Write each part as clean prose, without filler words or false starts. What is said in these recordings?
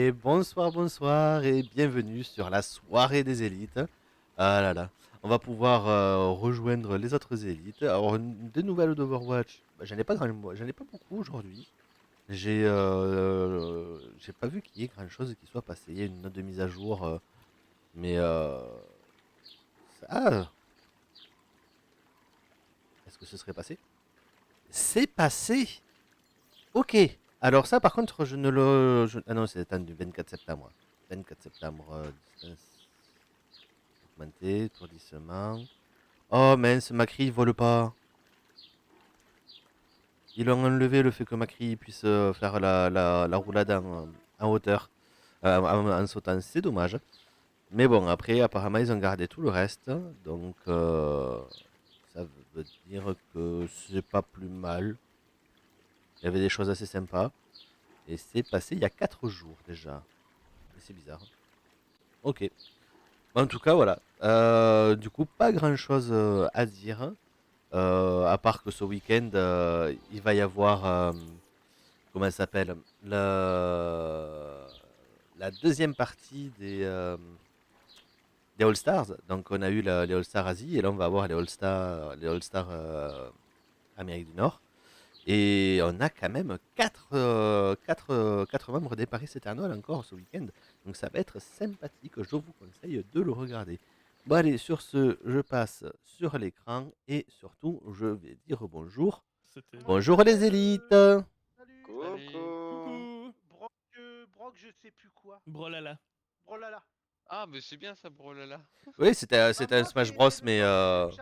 Et bonsoir, bonsoir et bienvenue sur la soirée des élites. Ah là là, on va pouvoir rejoindre les autres élites. Alors, des nouvelles d'Overwatch, j'en ai pas beaucoup aujourd'hui. J'ai pas vu qu'il y ait grand chose qui soit passé. Il y a une note de mise à jour, mais ah, est-ce que ce serait passé? C'est passé. Ok. Alors ça, par contre, je ne le... Ah non, c'est du 24 septembre. 24 septembre, distance augmentée, étourdissement. Oh mince, Macri, il vole pas. Ils ont enlevé le fait que Macri puisse faire la roulade en hauteur, en sautant. C'est dommage. Mais bon, après, apparemment, ils ont gardé tout le reste. Donc, ça veut dire que c'est pas plus mal. Il y avait des choses assez sympas. Et c'est passé il y a 4 jours déjà. Et c'est bizarre. Ok. En tout cas, voilà. Du coup, pas grand chose à dire. À part que ce week-end, il va y avoir. Comment elle s'appelle la deuxième partie des All-Stars. Donc, on a eu les All-Stars Asie et là, on va avoir les All-Stars Amérique du Nord. Et on a quand même 4 membres des Paris Eternal encore ce week-end. Donc ça va être sympathique. Je vous conseille de le regarder. Bon allez, sur ce, je passe sur l'écran et surtout, je vais dire bonjour. C'était Comment ça Bonjour les élites. Salut. Salut. Coucou. Coucou. Brock, je sais plus quoi. Brolala. Brolala. Ah, mais c'est bien ça, Brolala. Oui, c'était Bah c'était un moi Smash Bros, c'est le mais genre de jeu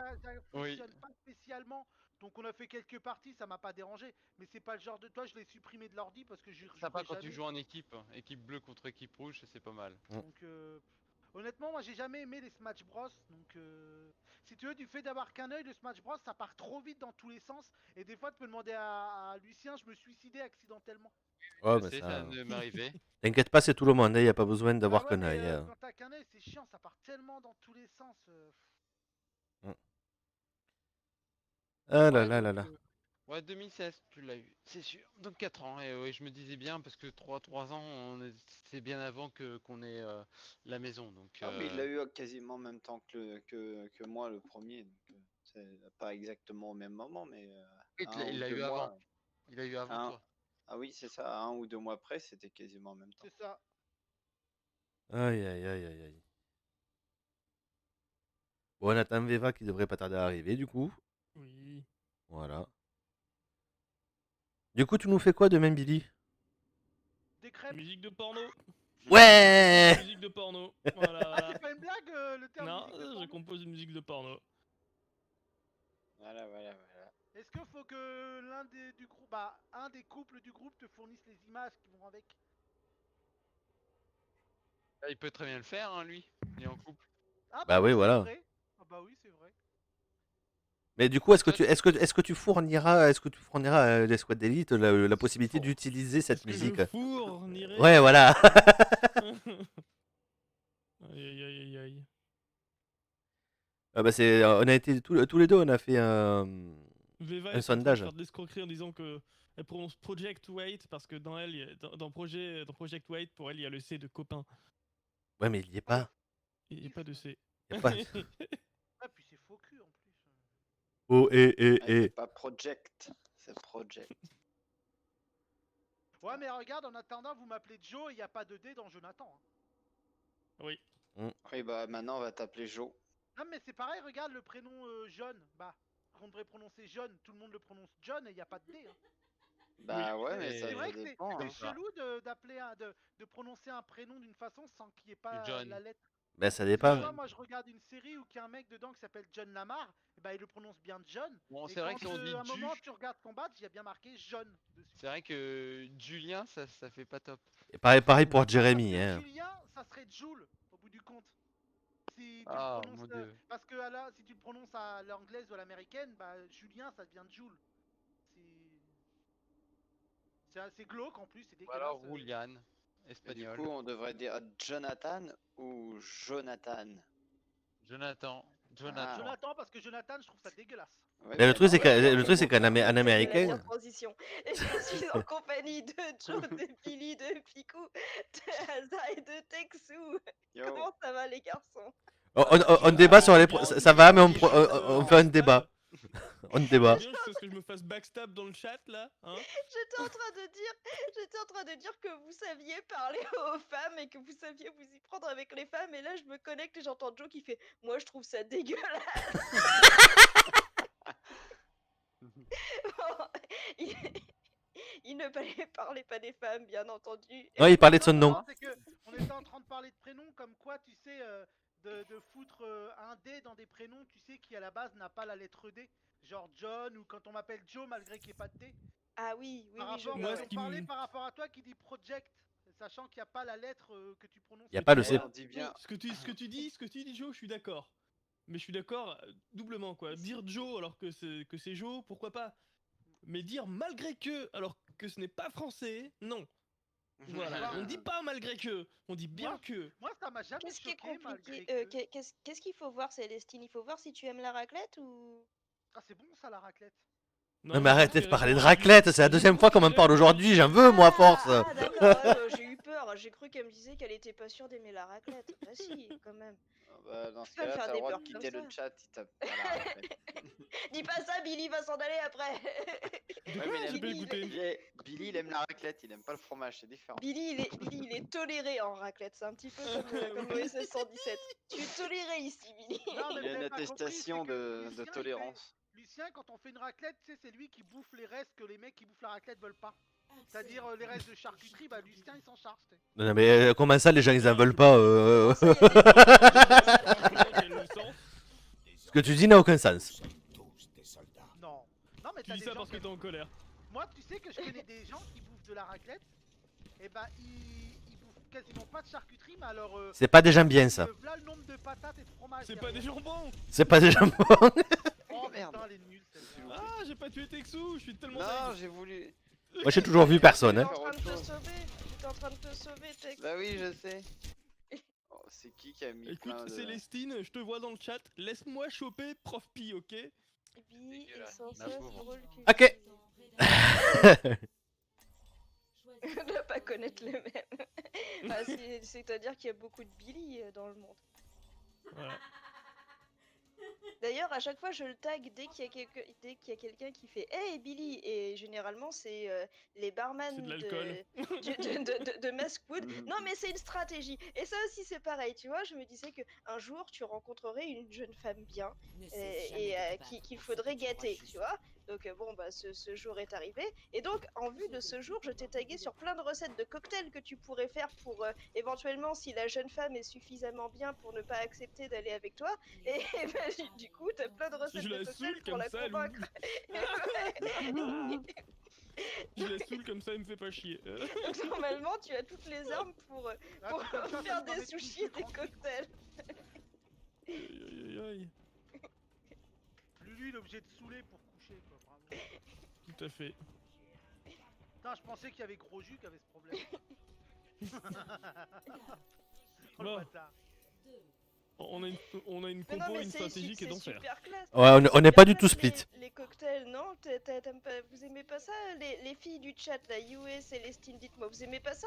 que Oui. j'affectionne pas spécialement. Donc on a fait quelques parties, ça m'a pas dérangé. Mais c'est pas le genre de toi, je l'ai supprimé de l'ordi parce que je Sympa jouerai quand tu jamais. joues en équipe. Équipe bleue contre équipe rouge, c'est pas mal. Donc honnêtement, moi j'ai jamais aimé les Smash Bros. Donc si tu veux, du fait d'avoir qu'un œil, le Smash Bros ça part trop vite dans tous les sens. Et des fois tu peux demander à Lucien, je me suicidais accidentellement. oh, Je mais sais, ça ça. vient de m'arriver. T'inquiète pas, c'est tout le monde. Il n'y a pas besoin Bah d'avoir ouais, qu'un mais œil. quand t'as qu'un œil, c'est chiant, ça part tellement dans tous les sens. Mm. Ah là Ouais, là donc. là là. Ouais, 2016, tu l'as eu, c'est sûr. Donc 4 ans. Et ouais, je me disais bien, parce que 3 ans, c'est bien avant que qu'on ait la maison. Donc. Ah, mais il l'a eu quasiment en même temps que moi, le premier. Donc, c'est pas exactement au même moment, mais un Il ou l'a deux eu avant. mois. Il a eu avant Un... toi. Ah oui, c'est ça, 1 ou 2 mois près, c'était quasiment en même temps. C'est ça. Aïe aïe aïe aïe aïe. Bon, on attend Veva qui devrait pas tarder à arriver du coup. Oui. Voilà. Du coup, tu nous fais quoi demain, Billy? Des crêpes. Musique de porno. Je compose une Ouais. musique de porno. Voilà, Ah, c'est voilà. pas une blague le terme Non, musique de je porno. compose une musique de porno. Voilà, voilà, voilà. Est-ce qu'il faut que l'un des du groupe, bah un des couples du groupe te fournisse les images qui vont avec? Ah, il peut très bien le faire, hein, lui. Il est en couple. Ah bah Bah oui, oui, c'est voilà. vrai. Ah bah oui, c'est vrai. Mais du coup, Et toi, est-ce que tu fourniras à l'escouade d'élite la possibilité Oh. d'utiliser cette Est-ce que je musique? fournirai? Ouais, voilà. Aïe aïe aïe aïe aïe. Ah bah on a été tous les deux, on a fait Veva un est en train de sondage. faire de l'escroquerie en disant que elle prononce Project Wait parce que dans elle, dans Project Wait, pour elle, il y a le C de copain. Ouais, mais il y est Ah bah pas. Il n'y a pas de C. Il y a pas. ah puis c'est faux cul en plus. Oh, Ah, c'est pas Project, c'est Project. Ouais mais regarde, en attendant vous m'appelez Joe et y a pas de D dans Jonathan. Hein. Oui. Oui, bah maintenant on va t'appeler Joe. Non mais c'est pareil, regarde le prénom John. Bah qu'on devrait prononcer John, tout le monde le prononce John et y a pas de D. Hein. Oui. Bah ouais, mais C'est ça vrai que dépend, c'est hein. ça. chelou d'appeler de prononcer un prénom d'une façon sans qu'il n'y ait pas John. la lettre. Ben, ça Parce que tu dépend. vois, John. moi je regarde une série où il y a un mec dedans qui s'appelle John Lamar, et bah il le prononce bien John. Bon, Et c'est vrai que quand si on dit à un moment du, tu regardes combattre, il y a bien marqué John dessus. c'est vrai que Julien, ça fait pas top. Et pareil pour Non, parce Jeremy, que hein. Julien, ça serait Joule au bout du compte. Si tu le Ah, prononces, mon dieu. parce que si tu le prononces à l'anglaise ou à l'américaine, bah Julien ça devient Joule. C'est c'est assez glauque en plus, c'est Ou alors dégueulasse. Roulian, Et du espagnol. coup, on devrait dire Jonathan ou Jonathan. Jonathan. Ah, Jonathan. Jonathan, parce que Jonathan, je trouve ça dégueulasse. Ouais, Mais le truc, c'est d'accord, ouais, le truc, c'est qu'en C'est de la américain, meilleure transition. Et je suis en compagnie de Joe, de Billy, de Picou, de Asa et de Texu. Yo. Comment ça va les garçons? on débat sur les. Bien, Ça va, mais bien, on fait un débat. On débat. Bien jusqu'à ce que je me fasse backstab dans le chat là, hein. J'étais en train de dire que vous saviez parler aux femmes et que vous saviez vous y prendre avec les femmes. Et là, je me connecte et j'entends Joe qui fait « Moi, je trouve ça dégueulasse !» Bon, il ne parlait pas des femmes, bien entendu. Non, il parlait de son Non, nom. c'est que on était en train de parler de prénoms, comme quoi, tu sais, de foutre un D dans des prénoms, tu sais, qui à la base n'a pas la lettre D. Genre John, ou quand on m'appelle Joe malgré qu'il n'y ait pas de D. Ah oui, Par oui, je rapport, Moi, vois. ce on qui parlait me- par rapport à toi qui dit project, sachant qu'il n'y a pas la lettre que tu prononces. Y a pas le tu C. vois, On dit bien. Ce que tu dis, Joe, je suis d'accord. Mais je suis d'accord doublement quoi. Dire Joe alors que c'est Joe, pourquoi pas. Mais dire malgré que alors que ce n'est pas français, non. Voilà. On dit pas malgré que, on dit bien Moi, que. Moi, ça m'a jamais Qu'est-ce qui est choqué malgré compliqué? que. Qu'est-ce qu'il faut voir, Célestine? Il faut voir si tu aimes la raclette ou... Ah, c'est bon ça la raclette. Non, mais je arrêtez de préférais parler de manger raclette, c'est la du deuxième fois qu'on m'en parle aujourd'hui, j'en veux moi à force. Ah, d'accord, ouais, j'ai eu peur. J'ai cru qu'elle me disait qu'elle était pas sûre d'aimer la raclette. Bah si, quand même. Bah, dans ce Tu vas me cas-là, faire t'as des le droit de peurs quitter comme le ça. chat si t'as pas la raclette. Dis pas ça, Billy va s'en aller après. De Ouais, quoi mais j'ai pas Billy, écouté. Billy, il aime la raclette, il aime pas le fromage, c'est différent. Billy, il est toléré en raclette. C'est un petit peu comme Oui. OSS 117. Tu es toléré ici, Billy. Non, mais Il y a vous une avez pas compris, attestation c'est que de Lucien, il fait- tolérance. Lucien, quand on fait une raclette, tu sais, c'est lui qui bouffe les restes que les mecs qui bouffent la raclette veulent pas. C'est-à-dire les restes de charcuterie, bah Lucien il s'en charge. t'sais. Non, mais comment ça, les gens ils en veulent pas Comment ça, il y a des- Quel le sens. Ce que tu dis n'a aucun sens. Non. Non, mais Tu t'as dis des ça gens parce que qui... t'es en colère. Moi, tu sais que je connais des gens qui bouffent de la raclette. Et bah, ils bouffent quasiment pas de charcuterie, mais alors. C'est pas des gens bien ça. Voilà le nombre de patates et de fromage. C'est pas des jambons. C'est pas des gens bons. Oh Merde. putain, les nuls, celle-là. Ah, j'ai pas tué Texu, je suis tellement Non, deg. j'ai voulu. Moi j'ai toujours vu personne. J'étais Hein. en train de te Faire autre chose. sauver. J'étais en train de te sauver, Tex. Bah oui, je sais. Oh, c'est qui a mis plein Écoute, de... Célestine, je te vois dans le chat. Laisse-moi choper Prof Pi, ok? Billy est Dégueulasse. sans La cesse pauvre. drôle que Ok. ne pas connaître le même. Ah, c'est-à-dire qu'il y a beaucoup de Billy dans le monde. Voilà. D'ailleurs, à chaque fois, je le tag dès qu'il y a quelqu'un qui fait Hey Billy, et généralement, c'est les barman C'est de l'alcool. de Maskwood. Non, mais c'est une stratégie. Et ça aussi, c'est pareil, tu vois. Je me disais que un jour, tu rencontrerais une jeune femme bien qu'il faudrait gâter, tu vois. Donc, bon, bah, ce jour est arrivé. Et donc, en vue de ce jour, je t'ai tagué sur plein de recettes de cocktails que tu pourrais faire pour éventuellement, si la jeune femme est suffisamment bien pour ne pas accepter d'aller avec toi. Et bah, du coup, t'as plein de recettes Je de la cocktails saoule pour comme la ça, convaincre. Je la saoule comme ça, elle me fait pas chier. Donc, normalement, tu as toutes les armes pour Ah, comme ça, ça faire me des permet de sushis toucher et des tranquille. cocktails. Aïe, aïe, aïe. Lulu, il est obligé de saouler pour coucher, quoi. Vraiment. Tout à fait. Putain, je pensais qu'il y avait Gros Jus qui avait ce problème. Oh, le Bon. bâtard. On a une Mais non, compo, mais une stratégie qui est c'est d'enfer. super classe. Ouais, on n'est pas du tout split. Les cocktails, non t'aimes pas, vous aimez pas ça les filles du chat, là, Yue, Célestine, dites-moi, vous aimez pas ça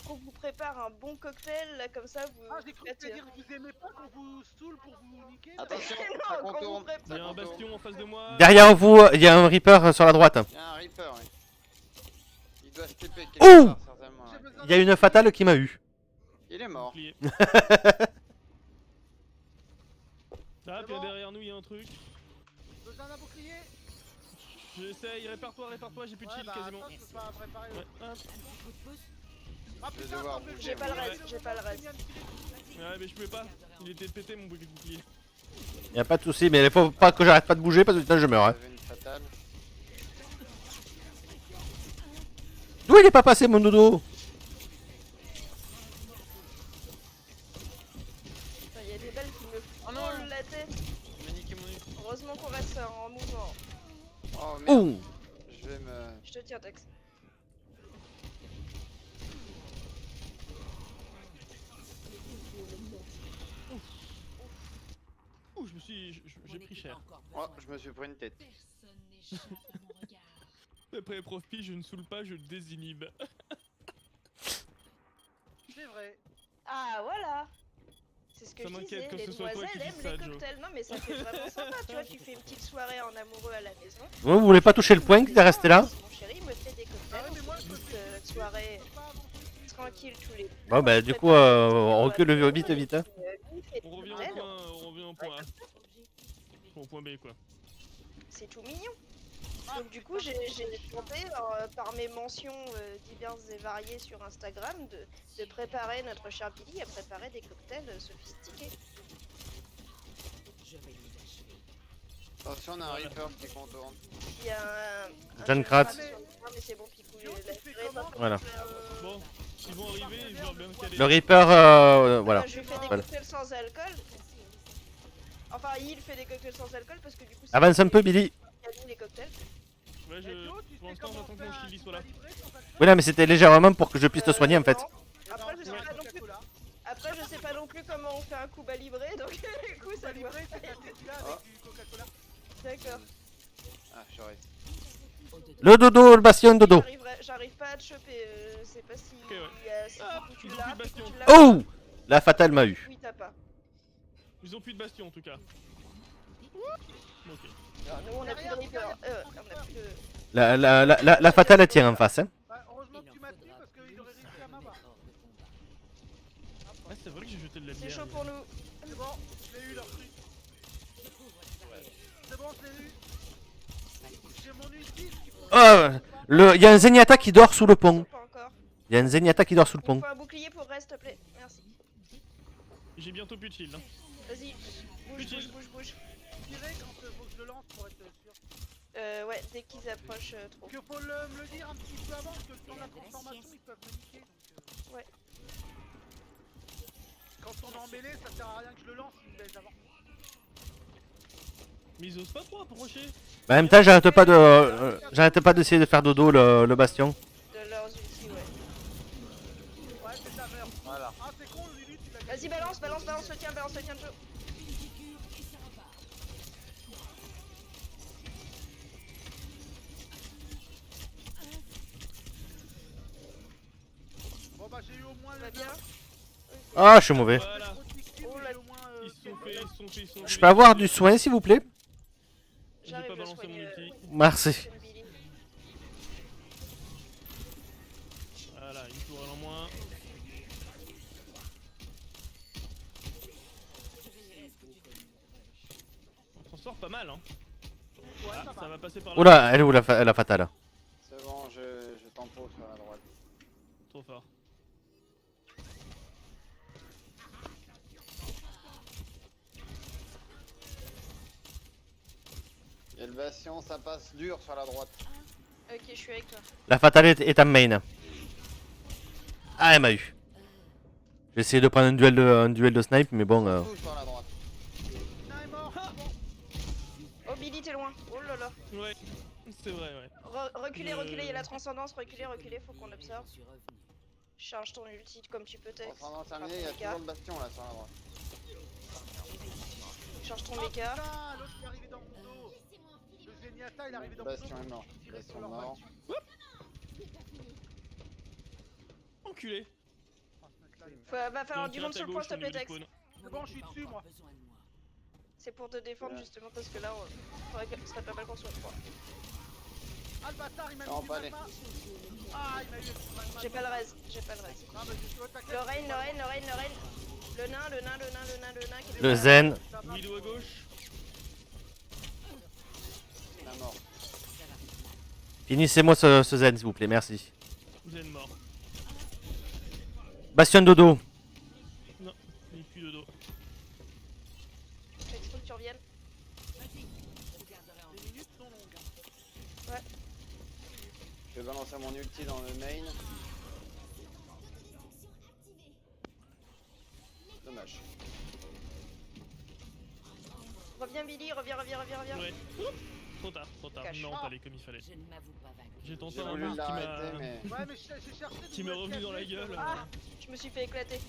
qu'on vous prépare un bon cocktail, là, comme ça, vous... Ah, j'ai cru que faites, t'allais dire que vous aimez pas qu'on vous saoule pour vous niquer. Attention, Non, ça qu'on vous contourne. prépare. Il y a un bastion en face de moi. Derrière vous, il y a un Reaper sur la droite. Il y a un Reaper, oui. Il doit se TP quelque Oh part, certainement. J'ai ouais. besoin Il y a une fatale qui m'a eu. Il est mort. Bouclier. Ah, C'est puis bon. derrière nous, il y a un truc. besoin d'un bouclier. J'essaye, répare-toi, j'ai plus de Ouais, shield bah quasiment. attends, je peux pas préparer. Ouais, hop. Ah Je vais putain, devoir attends, bouger, J'ai pas le moi. reste, j'ai pas le reste. Ouais, mais je pouvais pas. Il était pété mon bouclier. Y a pas de souci, mais il faut pas que j'arrête pas de bouger parce que sinon je meurs. Hein. J'avais une fatale. D'où il est pas passé mon dodo? Putain, il y a des balles qui me Oh non. frôlent la tête. Il m'a niqué mon œil. Heureusement qu'on reste en mouvement. Oh merde. Ouh. Je vais me... Je te tiens, Tex. Ouh, je me j'ai pris cher. Oh, je me suis pris une tête. Après profit, je ne saoule pas, je désinhibe. C'est vrai. Ah voilà. C'est ce que Ça je m'inquiète disais, que les ce soit toi qui demoiselles dise aiment ça, les Joe. cocktails. Non mais ça fait vraiment sympa, tu vois, tu fais une petite soirée en amoureux à la maison. Vous voulez pas toucher le point qui est resté là? Mon chéri me fait des Ah cocktails, ouais, mais moi, je on me fait une fais petite soirée tranquille tous les deux. Bon bah du coup on recule le vite vite. Hein. On revient au point, on revient au point A. Au point B quoi. C'est tout mignon. Donc du coup j'ai tenté par mes mentions diverses et variées sur Instagram de préparer notre cher Billy à préparer des cocktails sophistiqués. Attention, on a un Reaper qui contourne. Il y a un John jeune Kratz. femme sur le terrain, mais c'est bon, Picou, Joe, la tu fais durée est pas comment Voilà. Bon, ils vont arriver, je vais bien caler. Le Reaper voilà. Je lui fais des Voilà. cocktails sans alcool. Enfin, il fait des cocktails sans alcool parce que du coup, c'est Avance un peu Billy. les cocktails. Ouais, Eh, Joe, tu pour sais l'instant, comment j'attends que faire mon un chili soit là. Cuba Libre sans alcool? Oui non mais c'était légèrement pour que je puisse te soigner en fait. Non. Après, je sais Ouais. pas non plus. Coca-Cola. Après, je sais pas non plus comment on fait un Cuba Libre, donc du coup, ça Cuba doit. Libre, c'est de la tequila Ah. avec du Coca-Cola. D'accord. Ah, j'aurais. Le dodo, le bastion dodo. J'arrive pas à te choper. Je sais pas si. Ok, ouais. Si Ah, Picou, tu ils ont l'as, plus de Picou, bastion. tu l'as. Oh! La fatale m'a eu. Oui, t'as pas. Ils ont plus de bastion en tout cas. Ok. Alors, nous, on a plus de Reaper. On a plus de. La fatale elle tient en face hein. Bah, heureusement que tu m'as tenu parce qu'il aurait réussi à m'avoir. Ah, c'est vrai que j'ai jeté de la bière. C'est chaud pour nous. C'est bon, je l'ai eu leur truc. C'est bon, je l'ai eu. J'ai mon ulti. Il y a un Zenyatta qui dort sous le pont. Pas encore. Il y a un Zenyatta qui dort sous le Il me pont. faut un bouclier pour reste, s'il te plaît. Merci. J'ai bientôt plus de shield. Hein. Vas-y, bouge, Utile. bouge. Tirer quand faut que je le lance pour être sûr. Ouais, dès qu'ils approchent trop. Que faut me le dire un petit peu avant, parce que le temps de la transformation, ils peuvent me niquer. Donc, Ouais. Quand on est en mêlée, ça sert à rien que je le lance, ils me baisent avant. Mais ils osent pas trop approcher. Bah, en même temps j'arrête pas d'essayer de faire dodo le bastion. De leurs ultis, ouais. Ouais, c'est ta mère. Voilà. Ah, c'est con, Lulu, tu l'as Vas-y, balance le tien, Joe. Bon, bah, j'ai eu au moins Ça va le bien? Ah je suis mauvais. Voilà. Oh là, au moins. Ils se sont fait, ils sont Je peux avoir du soin s'il vous plaît? J'ai J'arrive, pas je balancé mon soigne, ulti. Merci. Billy. Voilà, une tourelle en moins. On s'en sort pas mal, hein. Ouais, Ah, ça ça va. va passer par là. Oula, elle est où la fatale? C'est bon, je tempo sur la droite. Trop fort. Et le bastion, ça passe dur sur la droite. Ok, je suis avec toi. La fatale est en main. Ah elle m'a eu. J'ai essayé de prendre un duel de snipe mais bon Tout sur la droite. L'un est mort. Oh, Billy, t'es loin. Oh là là. Ouais, c'est vrai, ouais. Reculez, il y a la transcendance. Reculez, faut qu'on observe. Charge ton ulti comme tu peux, Tex. Transcendance terminée, il y a toujours le bastion là sur la droite. Charge ton Oh, méca. putain, l'autre qui est arrivé dans mon dos. Le Zenyatta, il est arrivé dans mon dos. Bastion est mort. Tirer sur Bastion leur mort. balle. Enculé. Oh, ce mec-là, il- Va falloir Donc, du monde à sur le point, gauche, s'il te plaît, au niveau Tex. du spawn. C'est bon, je suis dessus, moi. C'est pour te défendre Ouais. justement parce que là, ce serait pas mal qu'on soit trois. Ah, le bâtard, il m'a Non, mis du pas magma. Ah, il m'a eu du magma. J'ai pas le res. Non, mais je suis au taquet. Le Rain. Le nain qui est le pas- zen. Ça va. Widow à gauche. La mort. Finissez-moi ce zen s'il vous plaît, merci. Zen mort. Bastion dodo. Non, il n'y a plus de dos. Tex, faut que tu reviennes. Les minutes sont longues. Je vais balancer mon ulti dans le main. Dommage. Reviens, Billy, reviens. Ouais. Oups, trop tard. Cache. Non, Ah. pas allé comme il fallait. J'ai tenté J'ai un voulu move l'arrêter, mais. Ouais, mais j'ai cherché. qui m'est revenu dans la gueule. Ah, je me suis fait éclater.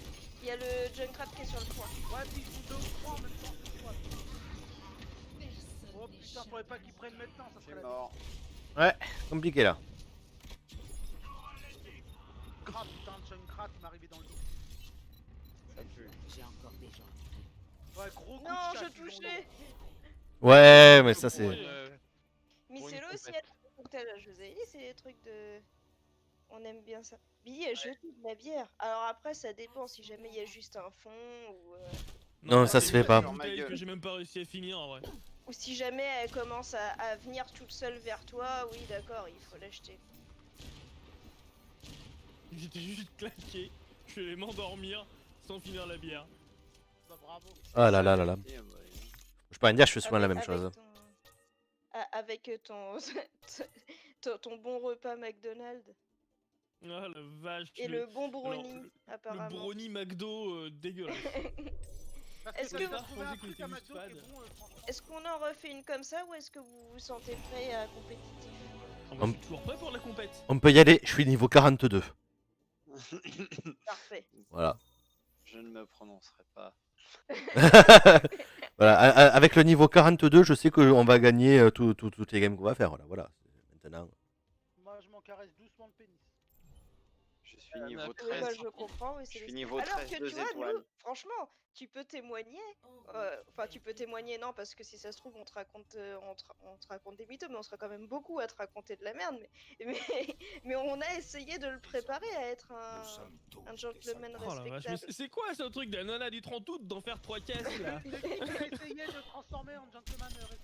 Il y a le Junkrat qui est sur le toit. Ouais, puis ils sont deux ou trois en même temps. Ouais. Oh putain, faudrait pas qu'ils prennent maintenant, ça Je suis serait la mort. Compliqué là. crabe, putain, j'ai une crabe qui m'est arrivée dans le dos. Ça pue. J'ai encore des gens. Ouais, gros coup Non, de je chat, ils ont touchais. Ouais, mais ça c'est. Mais Pour c'est une le aussi, compète. cocktail, je vous ai dit, c'est des trucs de. On aime bien ça. Billy a jeté de la bière. Alors après, ça dépend si jamais il y a juste un fond Non, ça c'est se fait une pas. bouteille Sur ma que j'ai même pas réussi à finir en vrai. ou si jamais elle commence à venir toute seule vers toi, oui d'accord, il faut l'acheter. J'étais juste claqué. Je vais m'endormir sans finir la bière. Bah bravo. Ah là là là là. Je peux rien dire, je fais souvent la même Avec chose. avec ton bon repas McDonald's Ah la vache. et le bon brownie le apparemment. brownie McDo dégueulasse. Parce Est-ce que que- t'as trouvé un Je pensais qu'il truc à était juste McDo qui est fade. bon, franchement. Est-ce qu'on en refait une comme ça ou est-ce que vous vous sentez prêt à compétitif? Ah, moi, je suis toujours prêt pour la compète. On peut y aller, je suis niveau 42. Parfait. Voilà. Je ne me prononcerai pas. Voilà, avec le niveau 42, je sais qu'on va gagner toutes les games qu'on va faire. Voilà. Maintenant. Moi, je m'en caresse doucement le pénis. Je suis niveau Oui, 13. bah, je comprends. Oui, Je c'est suis les- niveau Alors 13, que 2 tu vois, nous, étoiles. franchement, tu peux témoigner. Enfin, tu peux témoigner, non, parce que si ça se trouve, on te raconte, on te raconte des mythos, mais on sera quand même beaucoup à te raconter de la merde. Mais on a essayé de le préparer à être un gentleman Oh la vache, mais respectable. c'est quoi ce truc de la nana du 30 août d'en faire 3 caisses là? C'est qui a essayé de transformer en gentleman respectable?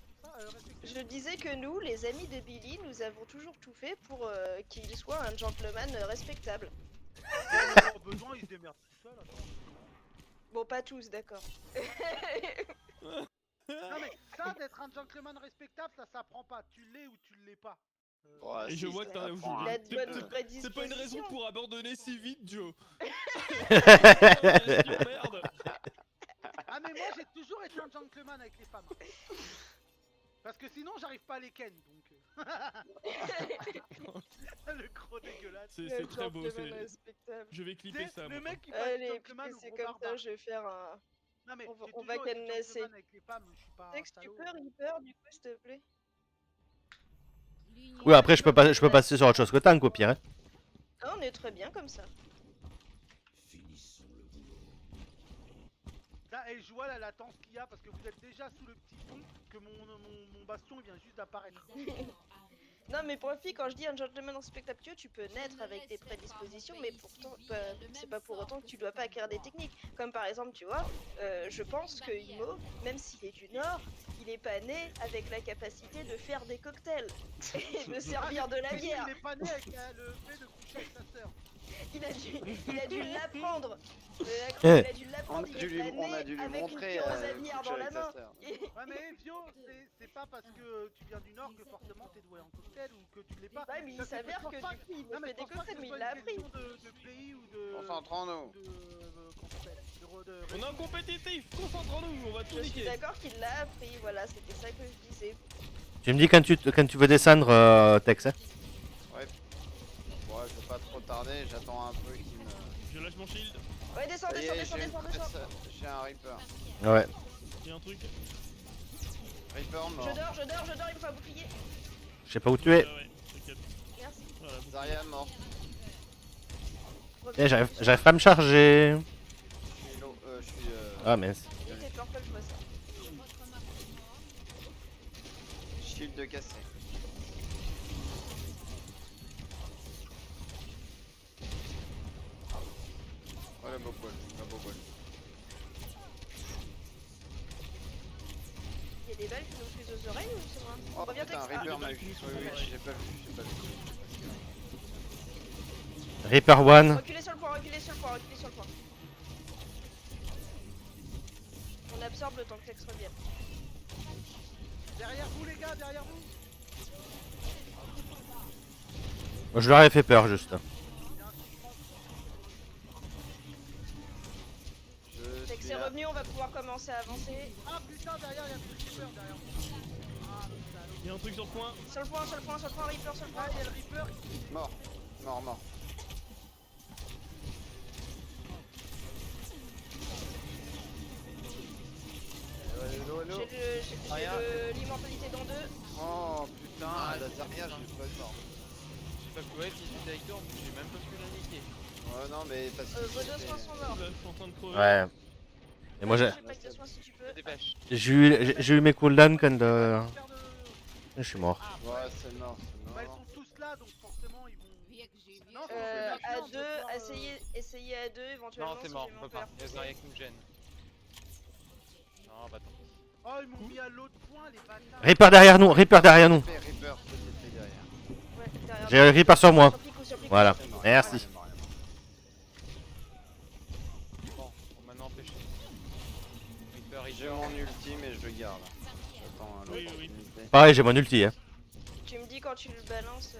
Je disais que nous, les amis de Billy, nous avons toujours tout fait pour qu'il soit un gentleman respectable. Au besoin, il se démerde tout seul. Attends. Bon, pas tous, d'accord. Non mais ça, d'être un gentleman respectable, ça s'apprend pas. Tu l'es ou tu l'es pas. Oh, Et si, je vois que ça t'as prend Il a un de petit bonnes peu. C'est prédispositions. pas une raison pour abandonner si vite, Joe. Merde. Ah mais moi, j'ai toujours été un gentleman avec les femmes. Parce que sinon, j'arrive pas à les ken, donc... Le gros dégueulasse. C'est très beau. Gentleman respectable. Je vais clipper ça. Le moi. mec qui parle Allez, gentleman puis ou c'est gros comme barbare. ça, je vais faire un... Non mais on j'ai va toujours été cannesser. gentleman avec les femmes, je suis pas un Tex, tu salaud. peux Reaper, du coup, s'il te plaît? Oui, après, je peux passer sur autre chose que tank au pire. Hein. Ah, on est très bien comme ça. Là, et je vois la latence qu'il y a parce que vous êtes déjà sous le petit pont que mon bastion il vient juste d'apparaître. Non, mais profite, quand je dis un gentleman respectable, tu peux naître avec des prédispositions, mais pourtant, c'est pas pour autant que tu dois pas acquérir des techniques. Comme par exemple, tu vois, je pense que Imo, même s'il est du Nord, il est pas né avec la capacité de faire des cocktails et de servir de la bière. Il est pas né avec le fait de coucher avec sa sœur. Il a dû l'apprendre. Eh. Il a dû On l'apprendre. a Il dû est lui, pas on a né dû lui avec une montrer pyrosa bière coucher dans la avec sa main. sœur. Ouais mais Vio, c'est pas parce que tu viens du Nord que forcément t'es doué en cocktail ou que tu l'es pas. Ouais, mais il Ça, c'est- s'avère je pense que pas du coup, il Non me mais fait je des pense pas que cocktails, ce mais soit il l'a une appris. question de pays ou de... Concentrons-nous. comment ça s'appelle On est en compétitif, concentrons-nous, on va tout Je suis niquer. d'accord qu'il l'a appris, voilà, c'était ça que je disais. Tu me dis quand tu veux descendre, Tex. Hein. Ouais, je vais pas trop tarder, j'attends un peu qu'il me... Je lâche mon shield. Ouais, descends, Ça y descends, est, descends, j'ai une descends, descends. presse, j'ai un Reaper. Ouais. Il y a un truc. Reaper mort. Je dors, il me faut un bouclier. Je sais pas où tu es. Ouais, t'inquiète. Merci. Voilà, bon. Zarya mort. Eh, j'arrive pas à me charger. Je suis Ah mince. Il était purple, je vois ça. shield de cassé. Oh la beau poil, la beau poil. Il y a des balles qui nous fusent aux oreilles ou c'est moi? Oh Reviens, putain, Tex. Reaper Ah, m'a les vu. balles qui Oui, nous oui, font j'ai pas vu. Reaper One. Reculez sur le point, reculez sur le point, reculez sur le point. On absorbe le temps que Tex revienne. Derrière vous les gars, derrière vous. Je leur ai fait peur juste. Je Tex suis est là. revenu, on va pouvoir commencer à avancer. Ah putain, derrière il y a plus de Reaper derrière vous. Ah putain, Il y a un truc sur le point. Sur le point, Reaper, sur le point. il y a le Reaper. Mort. Allo. J'ai l'immortalité dans 2. Oh putain, Ah, la c'est dernière, putain. j'ai pas le temps. J'ai pas pu, ouais, qui était avec toi, en plus, j'ai même pas pu la niquer. Ouais, non, mais parce que. Vos deux soins sont morts. Là, je suis en train de crever. Ouais. Et moi, Fais le pack de soins si tu Je peux. me dépêche. j'ai eu mes cooldowns quand je suis mort. Ah, Ouais, c'est mort, c'est bah, ils mort. sont tous là, donc forcément ils vont. Non, À on 2, peut pouvoir, essayez à 2 éventuellement. Non, c'est si mort, j'ai on mon peut pas. peur. Y'a rien qui me gêne. Non, bah tant pis. Oh, ils m'ont mis à l'autre point, les bâtards. Reaper derrière nous, Reaper derrière nous. Reaper, c'était derrière. Ouais, derrière. J'ai le Reaper sur moi. Sur pico. Voilà. C'est mort, Merci. il est mort, Bon, faut maintenant empêcher. Reaper, J'ai mon ulti, mais je le garde. J'attends Oui, oui. l'opportunité. Pareil, j'ai mon ulti. Hein. Tu me dis quand tu le balances.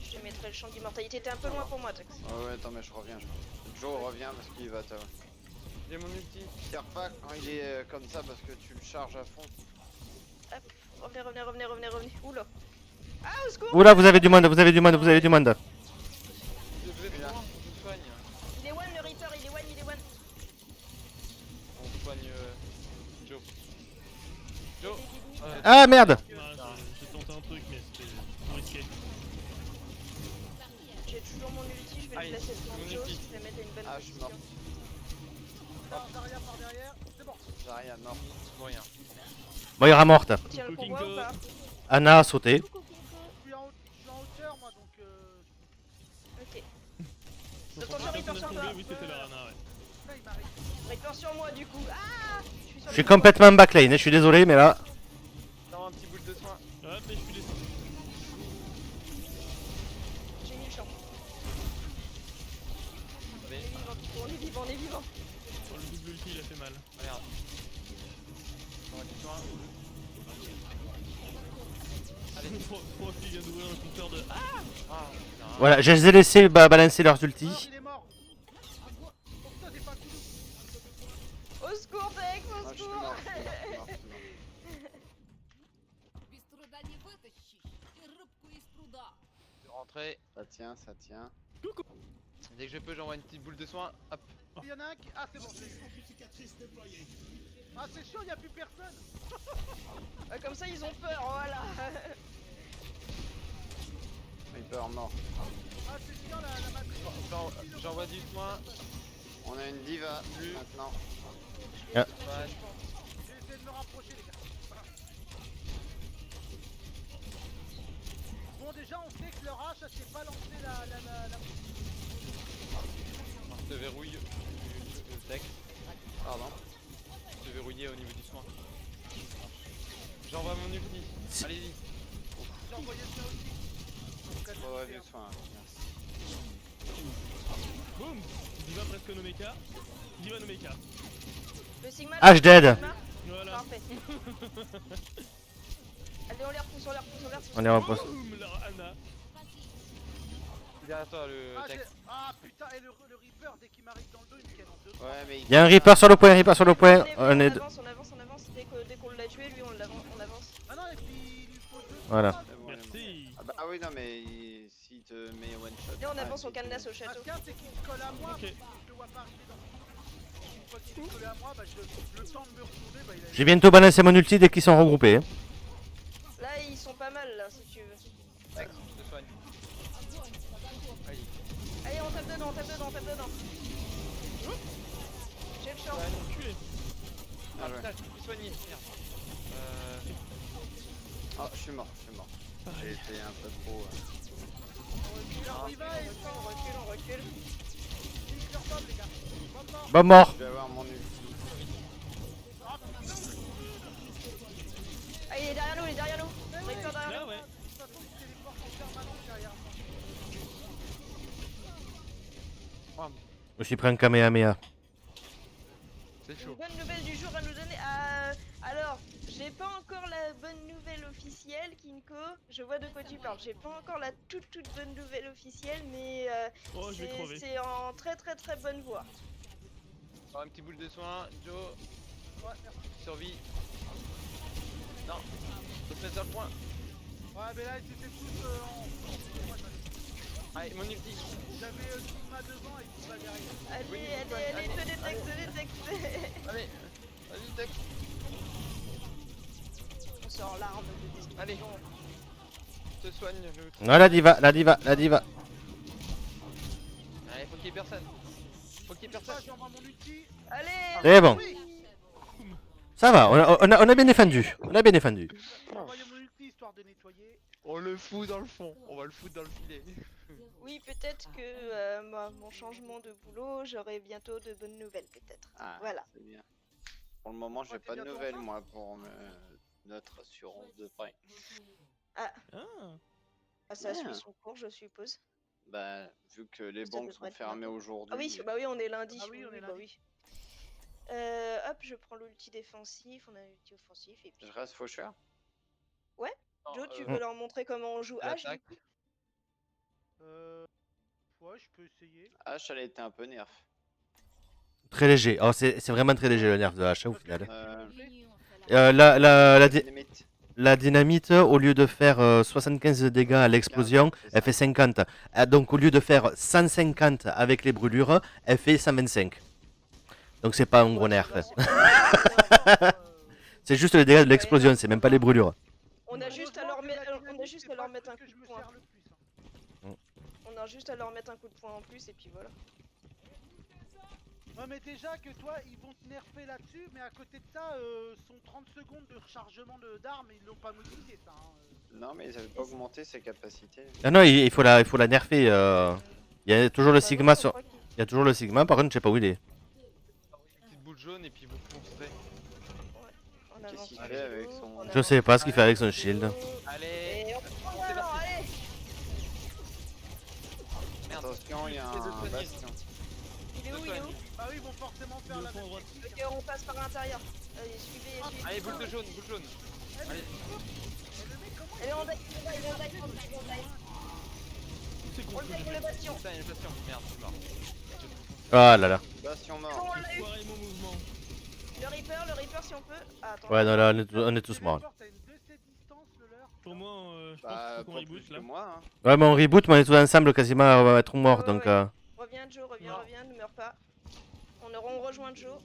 Je te mettrai le champ d'immortalité. T'es un peu loin pour moi, Tox. Ouais, attends, mais je reviens. Joe revient parce qu'il va te. J'ai mon ulti. Tire pas quand il est comme ça parce que tu le charges à fond. Revenez. Oula. Ah, au secours. Oula, vous avez du monde. Vous êtes Là. loin, je vous soigne. Il est one, le Reaper, il est one. On soigne Joe. Joe Ah merde. Ouais, j'ai tenté un truc, mais c'était trop risqué. J'ai toujours mon ulti, je vais Aïe, le placer devant mon Joe ulti. si jamais t'as une bonne Ah, je suis mort. position. Par derrière, c'est bon. J'ai rien, mort. Pour rien. Moira morte. Tiens le Coucou, convoi ou Kinko. pas? Anna a sauté. Coucou, Kinko. Je suis en hauteur, moi, donc. Ok. Donc, Attention, quand Reaper on est sur tombé, toi. oui, c'était la rana, ouais. Là, il m'arrive. Reaper sur moi du coup. Ah, Je suis complètement backlane. Je suis désolé, mais là. Attends, un petit boule de soin. Hop, et je suis descendu. J'ai mis le champ. Mais, On est vivant. Oh, le double ulti, il a fait mal. merde. J'aurais du soin. Allez. Pro qui vient d'ouvrir un compteur de. Ah, Ah, putain. Voilà, je les ai laissés balancer leurs ultis. Mort, il est mort. Oh putain, j'ai pas un coup de. Au secours, Tex, Ah, au je suis secours. mort. Без труда не вытащишь и рыбку из пруда. Je vais rentrer. Ça tient, ça tient. Dès que je peux, j'envoie une petite boule de soin. Hop. Il y en a un qui. Ah, c'est bon, je l'ai eu. Ah, c'est chaud, il a plus personne. Comme ça, ils ont peur, voilà. Reaper mort. Ah, c'est chiant, la matrice. J'envoie du soin. On a une diva maintenant. Ouais. J'ai essayé de me rapprocher, les gars. Voilà. Bon, déjà, on sait que leur hache, elle s'est pas lancé la. Je te verrouille le texte. Pardon. Je te verrouillé au niveau du soin. J'envoie mon ulti. Allez-y. J'ai envoyé ça aussi. Faudrait du soin. Merci. boum. Diva presque Nomeka. Diva Nomeka. Le Sigma. Ah, je dead. Voilà. Parfait. Allez, on les repousse. On les repousse. Boum, la Anna. Derrière toi le Ah, texte. putain, et le Reaper, dès qu'il m'arrive dans le dos, il me calme en deux. Ouais, mais Il y a un Reaper sur le point, Reaper sur le point. On est deux. On avance. Dès qu'on l'a tué, lui, on avance. Ah non, et puis il lui faut deux. Voilà. trois, C'est bon, il est mort. Merci. Ah bah oui, non, mais s'il te met one shot. Et on avance, ah, on cadenasse au Ce château. qu'il y a, c'est qu'il me colle à moi, Ok. mais je le vois pas arriver dans le. Une fois qu'il est collé à moi, bah, le temps de me retourner, bah, il a. J'ai bientôt balancé mon ulti dès qu'ils sont regroupés. Hein. Là, ils sont pas mal, là, si tu veux. Texte, je te soigne. Allez. Allez, on tape dedans. J'ai le champ. Tué. Bien Ah joué. putain, je peux plus soigner. Merde. Oh, je suis mort. J'ai été un peu trop. On recule, On recule. il leur bombe, les gars. Bombe mort. Bon, mort. Je vais avoir mon ulti. Ah, il est derrière nous. Reaper derrière Là, nous. ouais. De toute façon, il téléporte en permanence derrière moi. Je me suis pris un Kamehameha. C'est Une chaud. bonne nouvelle du jour à nous donner. Alors, j'ai pas encore la bonne nouvelle officielle, Kinko. Je vois de quoi tu parles. J'ai pas encore la toute bonne nouvelle officielle, mais Oh, je vais crever. c'est en très bonne voie. Oh, un petit boule de soin. Joe, Ouais, merci. survie. Non. Faut se mettre sur le point. Ouais, mais là, ils étaient tous en. Moi, Allez, mon ulti. j'avais Sigma devant et Sigma derrière. Allez, Oui, te détecte. Allez, vas-y, texte. sort l'arme de destruction. Allez. Je te soigne le. Ah, la diva, la diva, la diva. Allez, faut qu'il y ait personne. Faut qu'il y ait Ça, personne. j'envoie mon ulti. Allez. C'est bon. Oui, Ça va, on a bien défendu. On a bien défendu. envoyez mon ulti histoire de nettoyer. On le fout dans le fond. On va le foutre dans le filet. Oui, peut-être que mon changement de boulot, j'aurai bientôt de bonnes nouvelles, peut-être. Ah, Voilà. c'est bien. Pour le moment, j'ai t'es pas de bientôt nouvelles, enfin moi, pour notre assurance de prêt. Ah. Ah, ça Ouais. suit son cours, je suppose. Bah, vu que les Ça banques devrait sont être fermées bientôt. aujourd'hui. Ah oui, bah oui, on est lundi. Ah oui, on est bah lundi. oui. Hop, je prends l'ulti défensif, on a l'ulti offensif, et puis... Je reste faucheur. Joe, tu veux leur montrer comment on joue H, du L'attaque. coup? Ouais, je peux essayer. H, elle a été un peu nerf. Très léger. Oh, c'est vraiment très léger le nerf de H au final. L'union fait la Dynamite. La dynamite, au lieu de faire 75 dégâts à l'explosion, C'est elle ça. fait 50. Donc au lieu de faire 150 avec les brûlures, elle fait 125. Donc c'est pas un gros Ouais, nerf. ça va, C'est juste les dégâts de l'explosion, c'est même pas les brûlures. On a juste à leur, Heureusement que la on a dynamite, juste c'est à leur pas mettre le un truc coup que de je me poing. sers le plus, hein. On a juste à leur mettre un coup de poing en plus, et puis voilà. Ouais, mais déjà que toi, ils vont te nerfer là-dessus, mais à côté de ça, son 30 secondes de rechargement d'armes, ils l'ont pas modifié ça. Hein. Non, mais ils avaient pas augmenté ses capacités. Ah non, il faut la nerfer. Il y a toujours le Bah sigma non, je sur. crois qu'il- Il y a toujours le sigma, par contre, je sais pas où il est. Petite boule jaune et puis vous foncerez. On Qu'est-ce avance qu'il sur fait le avec dos, son- on Je avance sais pas ce sur qu'il le fait avec son dos, shield. Allez. Et on C'est prend l'avant, parti. allez. Merde. Attention, il y a Les deux un soignés. bastion. Il est où, il est où? Ah oui, ils vont forcément faire Le la fond à même droite. technique. Ok, on passe par l'intérieur. Allez, suivez. Allez, boule de jaune, boule jaune. Allez. Allez, on dive, on dive. C'est On con. le dive, le bastion. Putain, il y a une passion. Merde, je suis mort. Ah là là. Bastion Bon, mort. on l'a eu. Foiré mon mouvement. Le Reaper si on peut. Ah, attends. Ouais, non, là, on est tous morts. T'as une 2C distance, le leur. Pour moi, je pense Bah, qu'il faut qu'on pas reboot plus que là. moi. Hein. Ouais, mais on reboot, mais on est tous ensemble quasiment à être morts. Ouais, Donc, ouais. Reviens, Joe, reviens, Non. reviens, ne meurs pas. On rejoint Joe.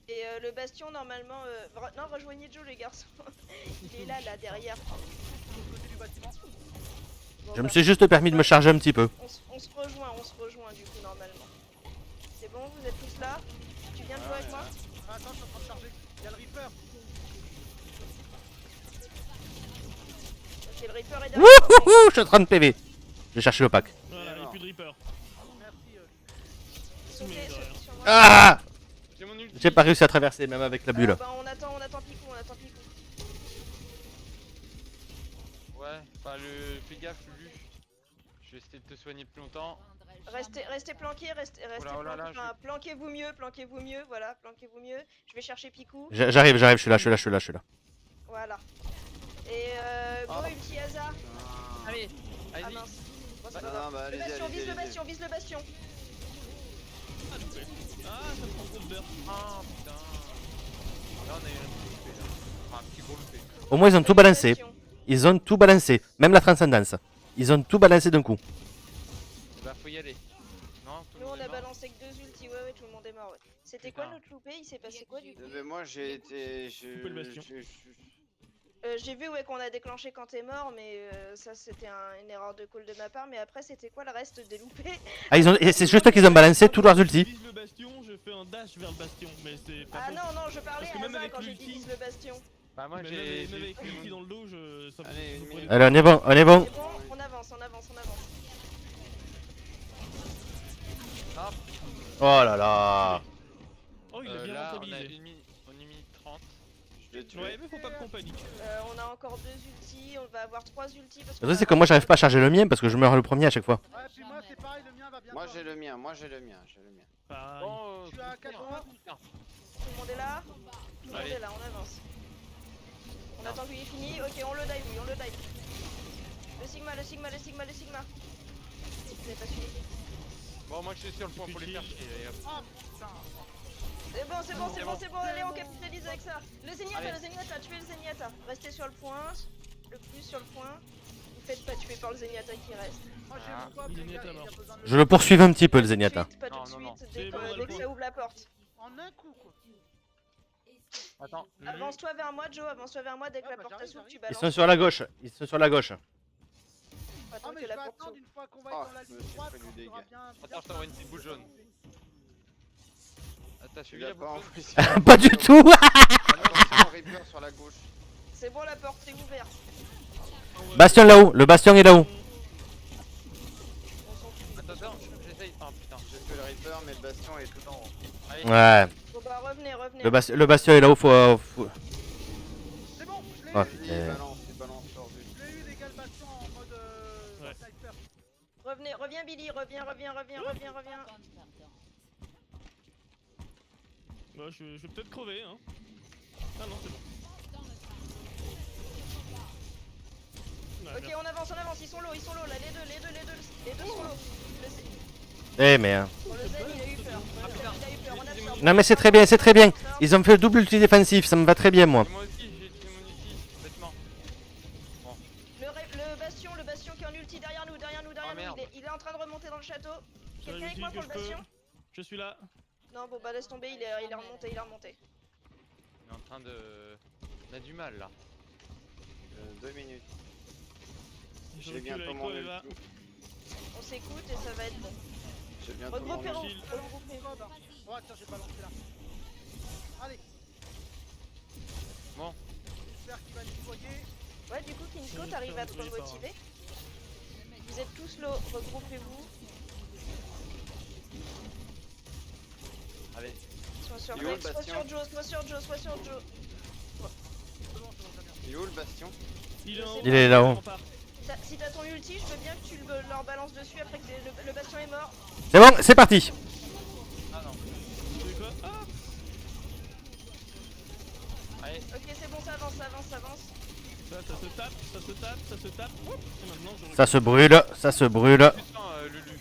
Et le bastion, normalement. Non, rejoignez Joe, les garçons. Il est là, derrière. De côté du bâtiment. Bon, je me bah, suis juste permis de me charger un petit peu. on se rejoint du coup, normalement. C'est bon, vous êtes tous là? Tu viens de jouer avec moi? Ah, attends, je suis en train de charger. Il y a le Reaper. Ok, le Reaper est derrière. Wouhouhou, je suis à 30 PV. Je vais chercher le pack. Voilà, il n'y a plus de Reaper. Merci. Sautez sur moi. Ah, J'ai mon ulti. j'ai pas réussi à traverser, même avec la bulle. Bah, on attend Picou, Ouais, bah le. Fais gaffe, Lulu. Je vais essayer de te soigner plus longtemps. Restez planqués, restez Oh là là, planqués. Enfin, planquez-vous mieux, voilà, planquez-vous mieux. Je vais chercher Picou, J'arrive, je suis là. voilà. Et go Oh. ulti hasard. Ah. Allez, Ah allez-y. mince. Bon, c'est Non, pas grave. non, bah, Le allez-y, bastion, allez-y, vise le allez-y. bastion, vise le bastion. Ah, loupé. Ah, ça prend trop de beurre. Ah putain. Là on a eu un petit loupé là. Enfin, un petit gros loupé. Au moins, ils ont tout balancé. Bastion. Ils ont tout balancé. Même la transcendance. Ils ont tout balancé d'un coup. Bah faut y aller. Non, tout le Nous monde on est a mort. balancé que 2 ultis, ouais, tout le monde est mort, ouais. C'était quoi Putain. notre loupé? Il s'est passé quoi du coup? Mais moi, j'ai été. Coupez le bastion. J'ai vu ouais qu'on a déclenché quand t'es mort, mais ça c'était une erreur de call de ma part, mais après c'était quoi le reste des loupés? Ah, et c'est juste qu'ils ont balancé tous leurs ultis. Je vise le bastion, je fais un dash vers le bastion, mais c'est pas Ah bon. non, je parlais Parce que à même Hasard avec quand j'ai l'ulti- dit vise le bastion. Bah moi Mais j'ai. même avec l'ulti dans le dos, ça Allez, vous une prenez- minute. Allez, on est bon, on est bon. C'est bon, on avance. Hop. Oh là là. Oh, il a bien Là on a rentabilisé. une minute 30. Je l'ai tué. Ouais, mais faut pas qu'on panique. On a encore 2 ultis, on va avoir 3 ultis parce Le truc, c'est que moi, j'arrive pas à charger le mien parce que je meurs le premier à chaque fois. Ouais, puis moi, c'est pareil, le mien va bien. Moi, j'ai le mien. J'ai le mien. Pareil. Bon, Je suis à 80. putain. Tout le monde est là? Tout le monde Allez. est là, on avance. On attend qu'il ait fini, ok on le dive, oui, on le dive. Le Sigma. Vous avez pas suivi. Bon moi je suis sur le point pour les faire chier. Et hop. Ah putain. C'est bon, allez on capitalise avec ça. Le Allez. Zenyatta, tuez le Zenyatta. Restez sur le point, le plus sur le point. Vous faites pas tuer par le Zenyatta qui reste. Moi, j'ai Ah, mon pop, il est les gars, net, il y a alors. besoin de Je le poursuive un petit peu, le Zenyatta. Pas Non, tout de non, non. suite, C'est dès bon, que allez, ça ouvre la porte. En un coup, quoi. Attends. Avance-toi vers moi, Joe, avance-toi vers moi dès que Ouais, la bah, porte j'arrive, s'ouvre, tu Ils balances. sont sur la gauche. Ils sont sur la gauche. Faut attendre Ah, mais que je la vais porte attendre s'ouvre. une fois qu'on va Ah, être dans la je me ligne suis droite. pris du Quand il y aura dégât. bien. Attends, je t'envoie une petite boule jaune. T'as Tu suivi la l'as boule pas jaune envoyé. Pas du tout. Attention, Reaper sur la gauche. C'est bon, la porte est ouverte. Bastion là-haut. Le bastion est là-haut. On s'en fout. Attends, j'essaye. Oh putain. J'ai fait le Reaper, mais le bastion est tout en haut. Allez, Ouais. Bon bah revenez. Le bastion est là-haut. Faut... C'est bon, je l'ai Ah, eu. Vas-y, putain. balance hors vue. Je l'ai eu, les gars, le bastion en mode Ouais. sniper. Reviens Billy, reviens. Bah, je vais peut-être crever, hein. Ah non, c'est bon. Ouais, Ok, on avance, ils sont low, là, les deux sont low. Eh merde. Bon, le Zen, il a eu peur, on a peur. Non mais c'est très bien. Ils ont fait le double ulti défensif. Ça me va très bien moi. Et moi aussi, j'ai utilisé mon ulti, bêtement. Le bastion qui est en ulti derrière nous, merde. il est en train de remonter dans le château. Sur Quelqu'un avec les moi outils pour le que je peux. bastion? Je suis là. Non, bon bah laisse tomber, il est remonté. On est en train de... On a du mal là. 2 minutes. Je J'ai recule bientôt avec mon toi, Eva. ulti. On s'écoute et ça va être bon. J'ai bientôt mon Regroupez, ulti. Gilles. regroupez. Oh, tiens, j'ai balancé là. Allez. Bon. J'espère qu'il va nettoyer. Ouais, du coup, Kinsko, t'arrives à te remotiver. Vous êtes tous low, regroupez-vous. Allez. Sois sur Il est où, le Rex, sois bastion sur Joe. C'est bon, ça va bien. Il est où le bastion? Il est en haut. Il est là-haut. On part. Si t'as ton ulti, je veux bien que tu leur balances dessus après que le bastion est mort. C'est bon, c'est parti. Ah non. C'est quoi? Ah! Allez. Ok, c'est bon, ça avance. Ça se tape. Oup. Et maintenant, je Ça se brûle. Putain, Lulu.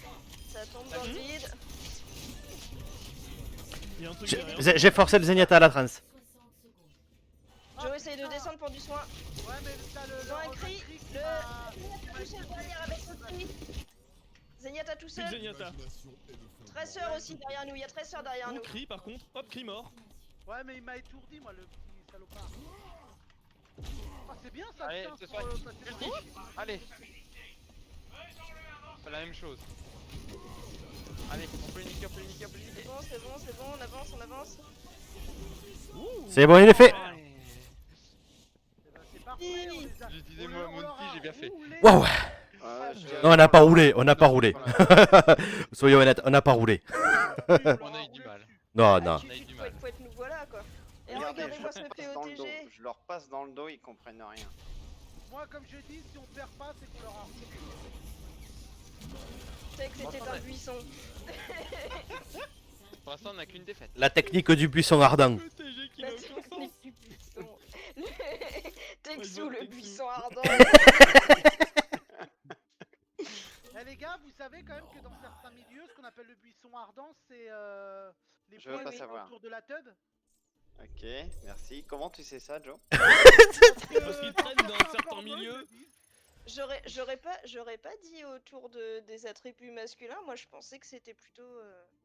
Ça tombe dans le vide. Il y a un truc derrière. J'ai forcé le Zenyatta à la transe. Joe essaye de descendre pour du soin. Ouais, mais t'as Ils ont un cri. qui Le m'a- tout seul derrière avec son cri. Zenyatta tout Plus de seul. Zenyatta. Tracer aussi derrière nous. Il y a Tracer derrière Oh, nous. cri par contre. Hop, cri mort. Ouais, mais il m'a étourdi, moi, le petit salopard. Ah, c'est bien ça, Allez, putain, ce pour, soir, passer ulti. par- Allez. C'est la même chose. Allez, on peut niquer. C'est bon, on avance. C'est bon, il est fait. Eh ben, c'est parfait, on les a- J'ai utilisé on moi leur mon a ulti, j'ai bien fait. roulé. Waouh. Non, On n'a pas roulé. Soyons honnêtes, on n'a pas roulé. On On a leur eu du roulé mal. dessus. Non. On a eu du mal. Faut être nous voilà quoi. Et Regardez, regardez-moi je ce leur passe dans le dos. POTG. Je leur passe dans le dos, ils comprennent rien. Moi, comme je dis, si on perd pas, c'est qu'on leur a roulé. C'est que c'était un buisson. Pour l'instant, on a qu'une défaite. La technique du buisson ardent. Le TG qui La n'a aucun sens. technique du buisson. Texou, Ouais, le Texou. buisson ardent. Eh les gars, vous savez quand même que dans certains milieux, ce qu'on appelle le buisson ardent, c'est les Je veux poils pas qui sont savoir. autour de la tub. Ok, merci. Comment tu sais ça, Joe? Parce qu'il traîne dans certains milieux. J'aurais pas dit autour des attributs masculins. Moi, je pensais que c'était plutôt.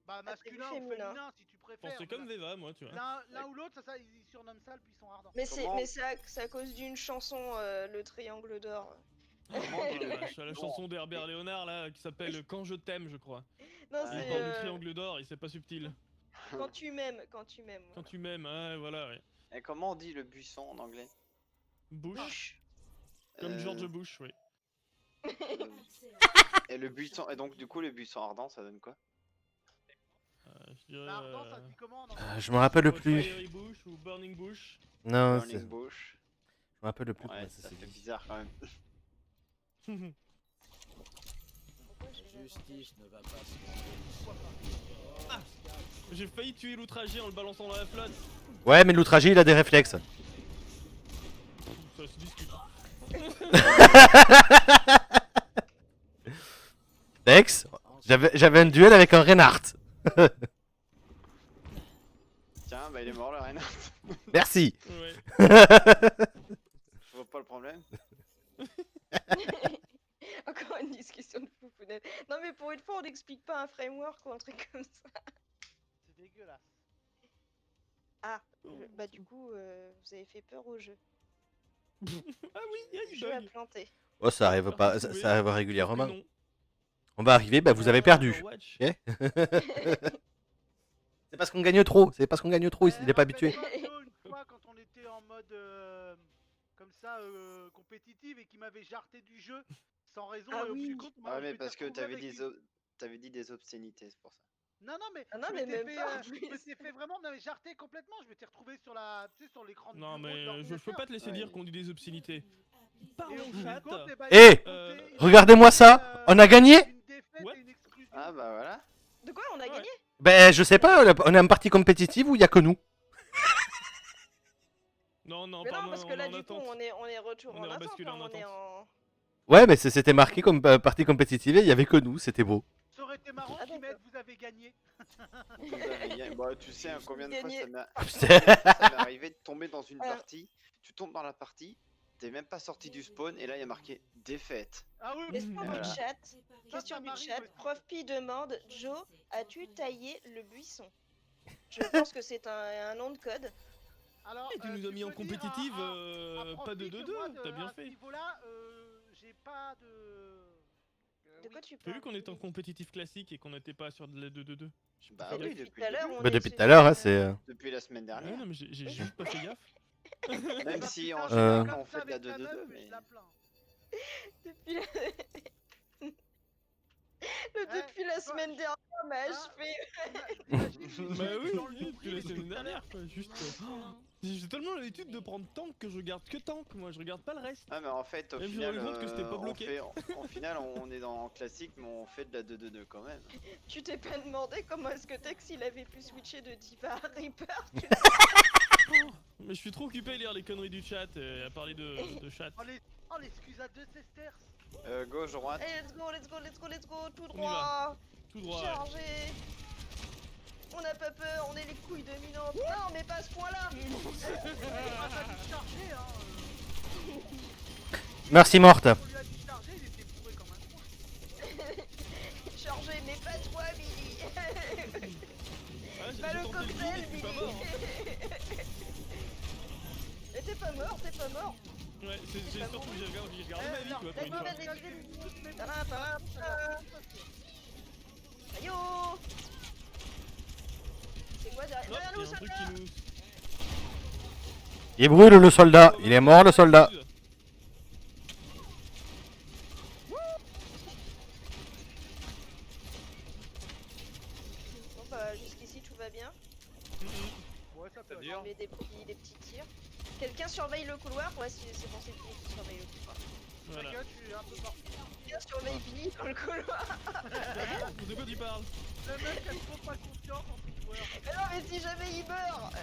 Bah masculin ou féminin. féminin, si tu préfères. Pensez comme voilà. Veva, moi, tu vois. L'un ou l'autre, ça, ils surnomment ça le buisson ardent. Mais Comment c'est à cause d'une chanson, le Triangle d'or. Oh la vache, la chanson d'Herbert Léonard là qui s'appelle Quand je t'aime, je crois. Non, Ah, Il c'est parle du triangle d'or, il c'est pas subtil. quand tu m'aimes. Quand tu m'aimes, hein, voilà, ouais. Et comment on dit le buisson en anglais? Bush, comme Euh, George Bush, oui. Et le buisson, et donc du coup le buisson ardent, ça donne quoi? Je dirais. Ardent, ça se dit comment en anglais? Je me rappelle plus. Fiery Bush ou Burning Bush. Non, Burning je bush. me rappelle plus. Ouais, comment ça s'est fait dit. bizarre quand même. Justice ne va pas se Ah, j'ai failli tuer l'outragé en le balançant dans la flotte. Ouais, mais l'outragé, il a des réflexes. Ça se discute. Dex, j'avais un duel avec un Reinhardt. Tiens, bah il est mort le Reinhardt. Merci. Ouais. Je vois pas le problème. Encore une discussion de foufounette. Non, mais pour une fois, on n'explique pas un framework ou un truc comme ça. C'est dégueulasse. Ah, bah du coup, vous avez fait peur au jeu. Ah oui, Le il jeu a bug. planté. Oh, ça arrive Alors pas, que ça, vous ça arrive pouvez, régulièrement. sauf que non. On va arriver, bah vous avez perdu. Overwatch. Ok. C'est parce qu'on gagne trop. C'est parce qu'on gagne trop. Il n'est pas habitué. Rappelle-toi, Joe, une fois quand on était en mode comme ça compétitive et qui m'avait jarté du jeu sans raison Ah et au bout du oui. compte, Ah, je mais m'étais parce que retrouvé t'avais avec dit, t'avais dit des obscénités, c'est pour ça. Non, non, mais Ah non, je mais m'étais même fait, pas en je plus. m'étais fait vraiment non, mais jarter complètement. Je m'étais retrouvé sur la, tu sais, sur l'écran de Non, bureau de mais je peux l'ordinateur. pas te laisser Ouais. dire qu'on dit des obscénités. Et Parle au au bout du chat. compte, eh ben, Eh, il m'a compté- il m'a regardez-moi compté, ça. On a gagné. Une défaite What et une exclusion. Ah, bah voilà. De quoi on a Ouais. gagné? Ben je sais pas. On est en partie compétitive ou il y a que nous? Non, non, Mais non, pardon, parce que on est là, en du coup, attente. on est retour On en est attente. rebasculé Là, en on est attente. en. Ouais, mais c'était marqué comme partie compétitive et il y avait que nous. C'était beau. Ça aurait été marrant Ah, qu'ils d'accord. mettent vous avez gagné. Vous avez gagné. Bah, tu sais, hein, combien de fois Gagné. ça m'est arrivé de tomber dans une partie. Tu tombes dans la partie, t'es même pas sorti du spawn et là il y a marqué défaite. Ah oui, Question Voilà. du chat. Ça Question du m'arrive chat. aussi. Prof Pi demande Joe, as-tu taillé le buisson? Je pense que c'est un nom de code. Alors, Et tu nous as mis en peux dire compétitive, à pas de Profi que 2-2, moi, t'as bien à ce fait. niveau-là, j'ai pas de. De quoi tu T'as vu parles? qu'on était en compétitif classique et qu'on n'était pas sur de la 2-2-2? Bah Et oui, depuis depuis tout à l'heure, on Bah est depuis sur tout à l'heure, une- hein, c'est. depuis la semaine Ouais, dernière. non, mais j'ai juste pas fait gaffe. Même Bah, si putain, en je suis général comme on ça fait de la avec la 2-2-2, meuf, mais. je la plains. Depuis la... Depuis la toi, semaine dernière, m'a hein, achevé. Bah oui, dans le oui, depuis nombril la et semaine tout à l'heure. dernière, quoi. Juste. J'ai tellement l'habitude de prendre tank que je regarde que tank, moi, je regarde pas le reste. Ah, mais en fait, au Même je me final, rends compte que c'était pas bloqué. au final, on est en classique, mais on fait de la 2-2-2 quand même. Tu t'es pas demandé comment est-ce que Tex il avait pu switcher de Diva à Reaper? Mais je suis trop occupé à lire les conneries du chat et à parler de chat. Oh, l'excuse à deux Cesters. Gauche, droite. Allez, let's go, let's go, let's go, let's go, tout On y droit. Tout droit. Ouais. Chargé. On n'a pas peur, on est les couilles dominantes. Non, mais pas à ce point-là. On a pas dû charger, hein. Merci morte. On lui a dit charger, il était bourré comme un con. Chargé, mais pas toi, Billy. Ah, j'ai Pas le tenté coup, cocktail, mais je suis pas Billy. mort. Hein. Mais t'es pas mort, t'es pas mort. Ouais, j'ai surtout j'ai regardé ma vie, quoi, pour Let's une go, fois. let's go. Ayo. C'est quoi derrière? Hop, Derrière il y nous, a un truc soldat. qui nous... Il brûle le soldat. Il est mort le soldat. Bon bah jusqu'ici tout va bien. Ouais, ça peut. C'est-à-dire On met des petits tirs. Quelqu'un surveille le couloir? Ouais, c'est bon, c'est Billy qui surveille le couloir. Voilà. T'inquiète, je suis un peu parti. Quelqu'un surveille Billy dans le couloir. De quoi tu parles? Le mec a trop pas confiance en son joueur. Mais non, mais si jamais il meurt,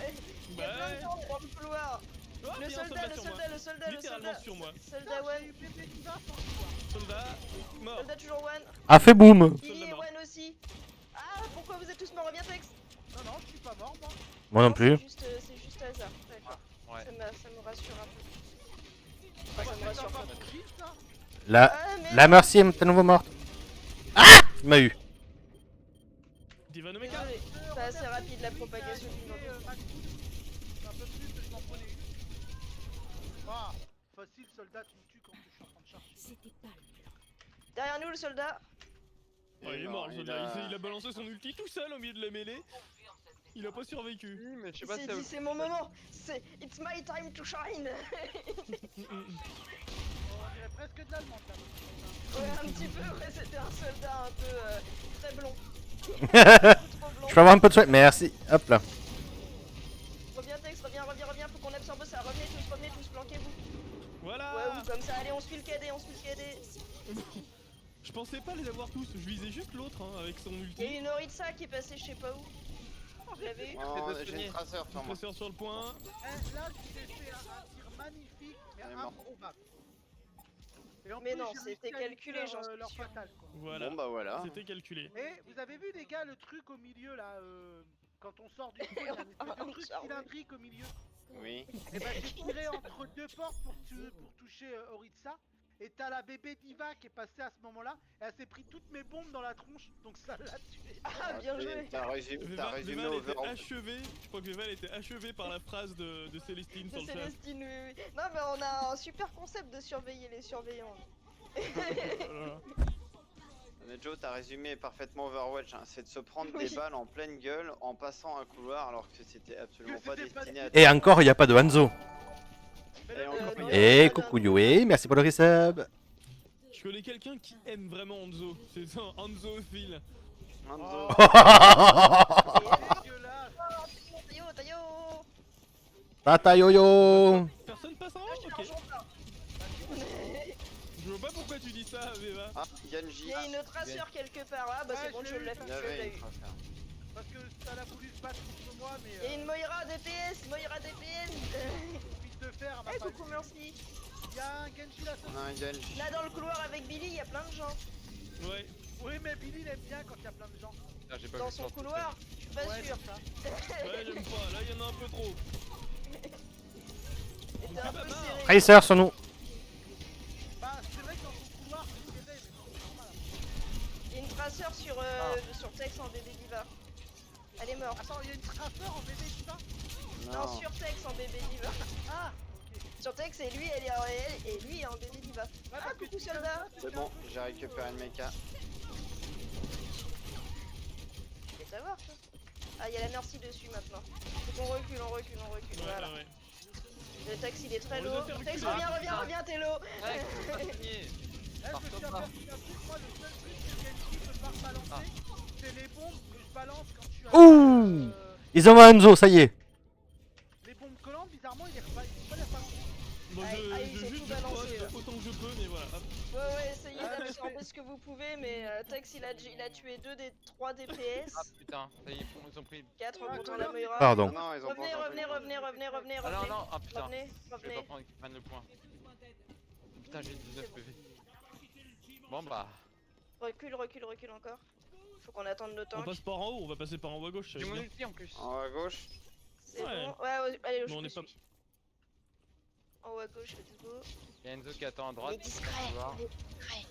il y a Bah plein de ouais. gens dans le couloir. Oh, Le il y a un soldat, le sur moi. soldat, le soldat, le Littéralement soldat. sur moi. Soldat Putain, one, j'ai eu bébé Diva sans le voir. Soldat mort. soldat toujours one. A fait boum. Billy et mort. one aussi. Ah, pourquoi vous êtes tous morts? Reviens, Tex. Non, non, je suis pas mort, moi. Moi non plus. C'est juste hasard. D'accord. Ouais. Ça me rassure un peu. Enfin, ça me C'est rassure pas pas. trop vite, ça. La, Ah, mais la Mercy est à nouveau morte. Ah, il m'a eu. Divan Omega. désolé, c'est assez rapide la propagation du nom. Un peu plus que je m'en prenais une. Ah, facile, soldat, tu me tues quand je suis en train de charger. Derrière nous, le soldat. Oh, il est mort le soldat. Il a balancé son ulti tout seul au milieu de la mêlée. Il a pas survécu. Oui, mais je sais Il pas s'est si ça dit, c'est mon moment. C'est It's my time to shine. On dirait presque de l'allemand, là. Ouais, un petit peu. Ouais, c'était un soldat un peu très blond. Trop blond. Je peux avoir un peu de soin. Merci. Hop là. Reviens, Tex, reviens. Faut qu'on absorbe ça. Revenez tous, planquez-vous. Voilà. Ouais, ou comme ça. Allez, on suit le cadet. Je pensais pas les avoir tous, je visais juste l'autre hein, avec son Il y a ulti. une Oritsa qui est passée je sais pas où. Vous l'avez eu? Oh, deux j'ai premiers. une traceur sur moi. Presseur sur le point. Eh, là, je t'ai fait un tir magnifique, mais Elle est morte. improbable. Et en Mais plus, non, j'ai c'était réussi à calculé, leur, j'en suis leur sûr. fatale, quoi. Voilà. Bon bah voilà. C'était calculé. Et vous avez vu, les gars, le truc au milieu, là, quand on sort du spawn, il y a une espèce de truc Charmé. cylindrique au milieu. Oui. Et bah, j'ai tiré entre deux portes pour toucher Oritsa. Et t'as la bébé Diva qui est passée à ce moment-là, et elle s'est pris toutes mes bombes dans la tronche, donc ça l'a tué. Ah, bien joué. T'as résumé Veval était Overwatch. achevé. Je crois que Veval était achevé par la phrase de Célestine De sur le chat. Célestine, oui, oui. Non, mais on a un super concept de surveiller les surveillants. Voilà. Mais Joe, t'as résumé parfaitement Overwatch, hein. C'est de se prendre Oui. des balles en pleine gueule en passant un couloir alors que c'était absolument Que pas c'était pas destiné à Et encore, il n'y a pas de Hanzo. Mais Et là, encore, non, Et non, coucou non. Yoé, merci pour le resub. Je connais quelqu'un qui aime vraiment Hanzo. C'est ça, Hanzophile. Hanzo. dégueulasse. Tayo, Tayo. Tata Yo-Yo. Personne passe en Là, haut. je suis Ok. en jaune, là. Je vois pas pourquoi tu dis ça, Veva. Ah, Il Genji. y a une traceur quelque part là, bah Ouais, c'est bon, je je l'ai eu, l'ai ça. Il y je avait l'ai une eu. tracer. Parce que ça a voulu se battre contre moi, mais Il y a une Moira DPS, Moira DPS. fils de fer, elle m'a Eh pas coucou, eu. merci. Il y a un Genji là, On a un Genji. Là dans le couloir avec Billy, il y a plein de gens. Ouais. Oui, mais Billy il aime bien quand il y a plein de gens. Putain, j'ai pas Dans vu son sortir. couloir, je suis pas Ouais, sûr. c'est ça. Ouais, j'aime pas. Là, il y en a un peu trop. C'était un peu serré. Tracer sur nous. Bah, c'est vrai que dans son couloir, c'est serré, mais bon, c'est normal. Il y a une traceur sur Tex en bébé diva. Elle est morte. Attends, il y a une traceur en bébé Diva. Non, sur Tex en bébé diva. Ah, Sur Tex et lui, elle est en réel et lui est en bébé diva. ouais, Ah, parce que coucou tu soldat. C'est bon, j'ai récupéré le mecha. Je vais savoir ça. Ah, il y a la merci dessus maintenant. Faut qu'on recule, on recule, on recule. Ouais, Voilà. ouais. Le Tex il est très On les low. a fait Tex reculer. reviens, Ah, reviens, putain. reviens, t'es low. Ouais, c'est pas fini. Eh, je me suis Pardon, aperçu d'un truc, moi le seul truc que Genji peut pas balancer, c'est les bombes que je balance quand je suis à Ouh. Ils envoient Hanzo, ça y est. les bombes collantes, bizarrement, il est pas les rebalancer. Bon, Ah, ah, il je s'est juste tout je balancé, poste là. autant que je peux, mais voilà. Hop. Ouais, essayez d'absorber ce que vous pouvez, mais Tex il a tué 2 des 3 DPS, Ah putain, ça y est, ils ont pris. 4 en comptant la Moira. Pardon. Ah non, ils ont Revenez, pas encore revenez, pris. revenez, revenez, revenez, Ah non, revenez. non, ah putain. Revenez, Je vais pas revenez. prendre qu'ils prennent le point. Putain, j'ai 19 PV. Bon bah. Recule, recule, recule encore. Faut qu'on attende le On tank. passe par en haut, on va passer par en haut à gauche. ça J'ai va mon bien. ulti en plus. En haut à gauche. C'est Ouais. bon. Ouais, allez, Mais je on te est pas- suis. En haut à gauche, let's go. Il y a Enzo qui attend à Il droite. est discret, tu vois. il est discret.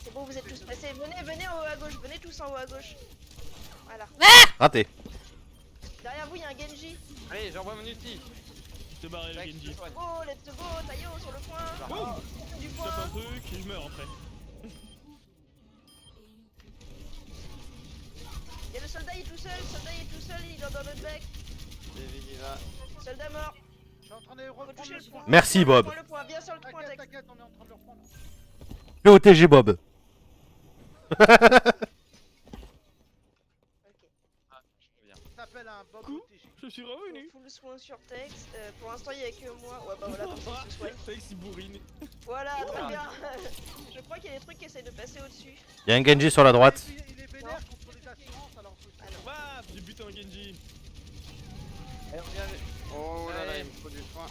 C'est bon, vous êtes tous passés. Venez, venez en haut à gauche, venez tous en haut à gauche. Voilà. Raté. Derrière vous, il y a un Genji. Allez, j'envoie mon ulti. Je t'ai barré le Tac, Genji. je soigne. Go, let's go, Tayo sur le point. Boum. Du Je point. tape un truc et je meurs après. Il y a le soldat, il est tout seul, il est dans notre bec. David il va. Soldat mort. Je suis en train de Faut reprendre toucher le le point. point. Merci, Bob. Prends le point, viens sur le point, T'inquiète, Tex. t'inquiète, on est en train de le reprendre. POTG Bob. Ok. Ah, je reviens. Ça s'appelle un Bob Coup. OTG. Je suis revenu. Full soin sur Tex. Pour l'instant, il y a que moi. Ouais, bah voilà, comme ça, il se soigne. Tex il bourrine. Voilà, très Voilà. bien. Je crois qu'il y a des trucs qui essayent de passer au-dessus. Il y a un Genji sur la droite. Il est vénère contre les assurances, alors faut Ah non. Bah, j'ai buté un Genji. Allez, regardez. Oh là là, Allez. il me faut du soin.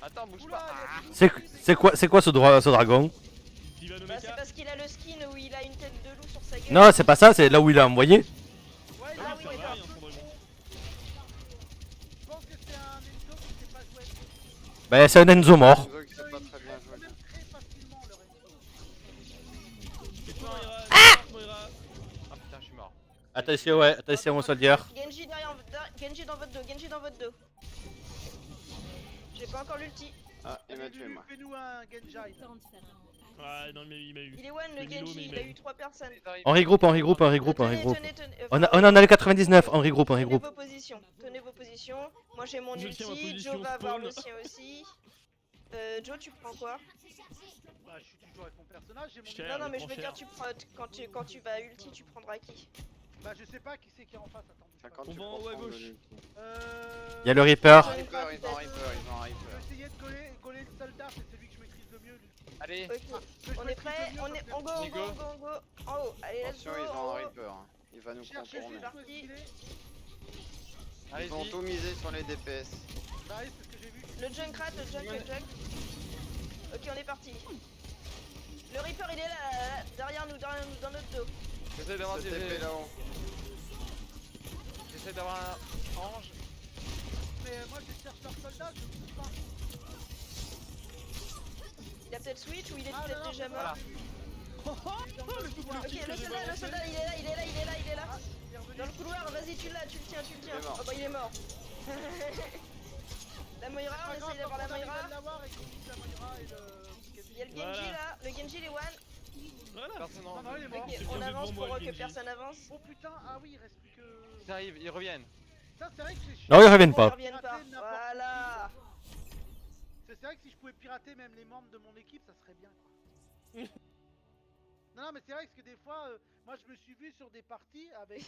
Attends, bouge Oula, pas. il y a des C'est quoi ce dragon? Il va nous Bah, mettre c'est parce qu'il a le skin où il a une tête de loup sur sa gueule. Non, c'est pas ça, c'est là où il a envoyé. Ouais, Ah il oui, a d'accord. rien, son dragon. Je pense que c'est un Enzo qui sait pas jouer. Bah, c'est un Enzo mort. Enzo qui sait pas très bien jouer. Même très facilement leur Enzo. Et toi, Moira, Moira. Ah putain, je suis mort. Attention, ouais, attention mon soldier. Genji derrière, Genji dans votre dos, Genji dans votre dos. J'ai pas encore l'ulti. Ah, il m'a Allez, tué Lulu, moi. fais-nous un Genji. Temps de faire un Ouais, non, mais il m'a eu. Il est one le Le Lilo, mais Genji, il il a m'a eu eu. 3 personnes. Ils arrivent. On regroupe, on regroupe, on regroupe, on Tenez, regroupe. tenez, tenez, On en a le 99, on regroupe, on Tenez regroupe. vos positions, tenez vos positions. Moi j'ai mon Je tiens ma ulti, position Joe va avoir spawn. le sien aussi. Joe, tu prends quoi? Bah, je suis toujours avec mon personnage, j'ai mon. Cher. Non, non, mais il je prend veux cher. dire, tu prends, quand tu vas ulti, tu prendras qui? Bah, je sais pas qui c'est qui est en face, attends. Enfin, quand On tu va en prends haut à son gauche. volume. Il y a le Reaper. Ils ont un Reaper, ils ont un Reaper, ils ont un Je vais Reaper. essayer de coller le soldat, c'est celui que je maîtrise le mieux. Lui. Allez, Ok, Que je on est maîtrise prêt, le mieux, on parce est, que- on go, on Let's go, go. on go, on go. En haut, allez, let's go, Attention, ils ont en un haut. Reaper. Hein. Il va nous Cherchez contourner. juste où est-ce qu'il est. Ils ont allez-y. tout misé sur les DPS. J'arrive, c'est ce que j'ai vu. Le Junkrat, le Junk, le Junk. Ok, on est parti. Le Reaper, il est là, derrière nous, dans notre dos. J'essaie d'avoir Ce des. TP là-haut. J'essaie d'avoir un ange. Mais moi, je cherche leur soldat, je ne trouve pas. Il a peut-être switch ou il est Ah, peut-être non, déjà voilà. mort. Le double Ok, kill que le j'ai soldat, balancé. il est là, il est là, il est là, il est là. Ah, il est revenu. Dans le couloir, vas-y, tu l'as, tu le tiens, tu le tiens. Il est mort. Oh bah il est mort. La Moira, Pas on grave, essaye d'avoir la tant qu'on arrive à Moira. l'avoir et qu'on nique la Moira et le Il y a le Genji Voilà. là, le Genji les one. Voilà. Personne en Non, non, il est mort. Ok, C'est on bien avance devant moi, pour le que Genji. personne avance. Oh putain, ah oui, il reste plus que... Ils arrivent, ils reviennent. Ça, c'est vrai que c'est chiant. Non, ils reviennent Qu'on pas. ne revienne pas. Voilà. C'est vrai que si je pouvais pirater même les membres de mon équipe, ça serait bien quoi. Non, mais c'est vrai que des fois, moi je me suis vu sur des parties avec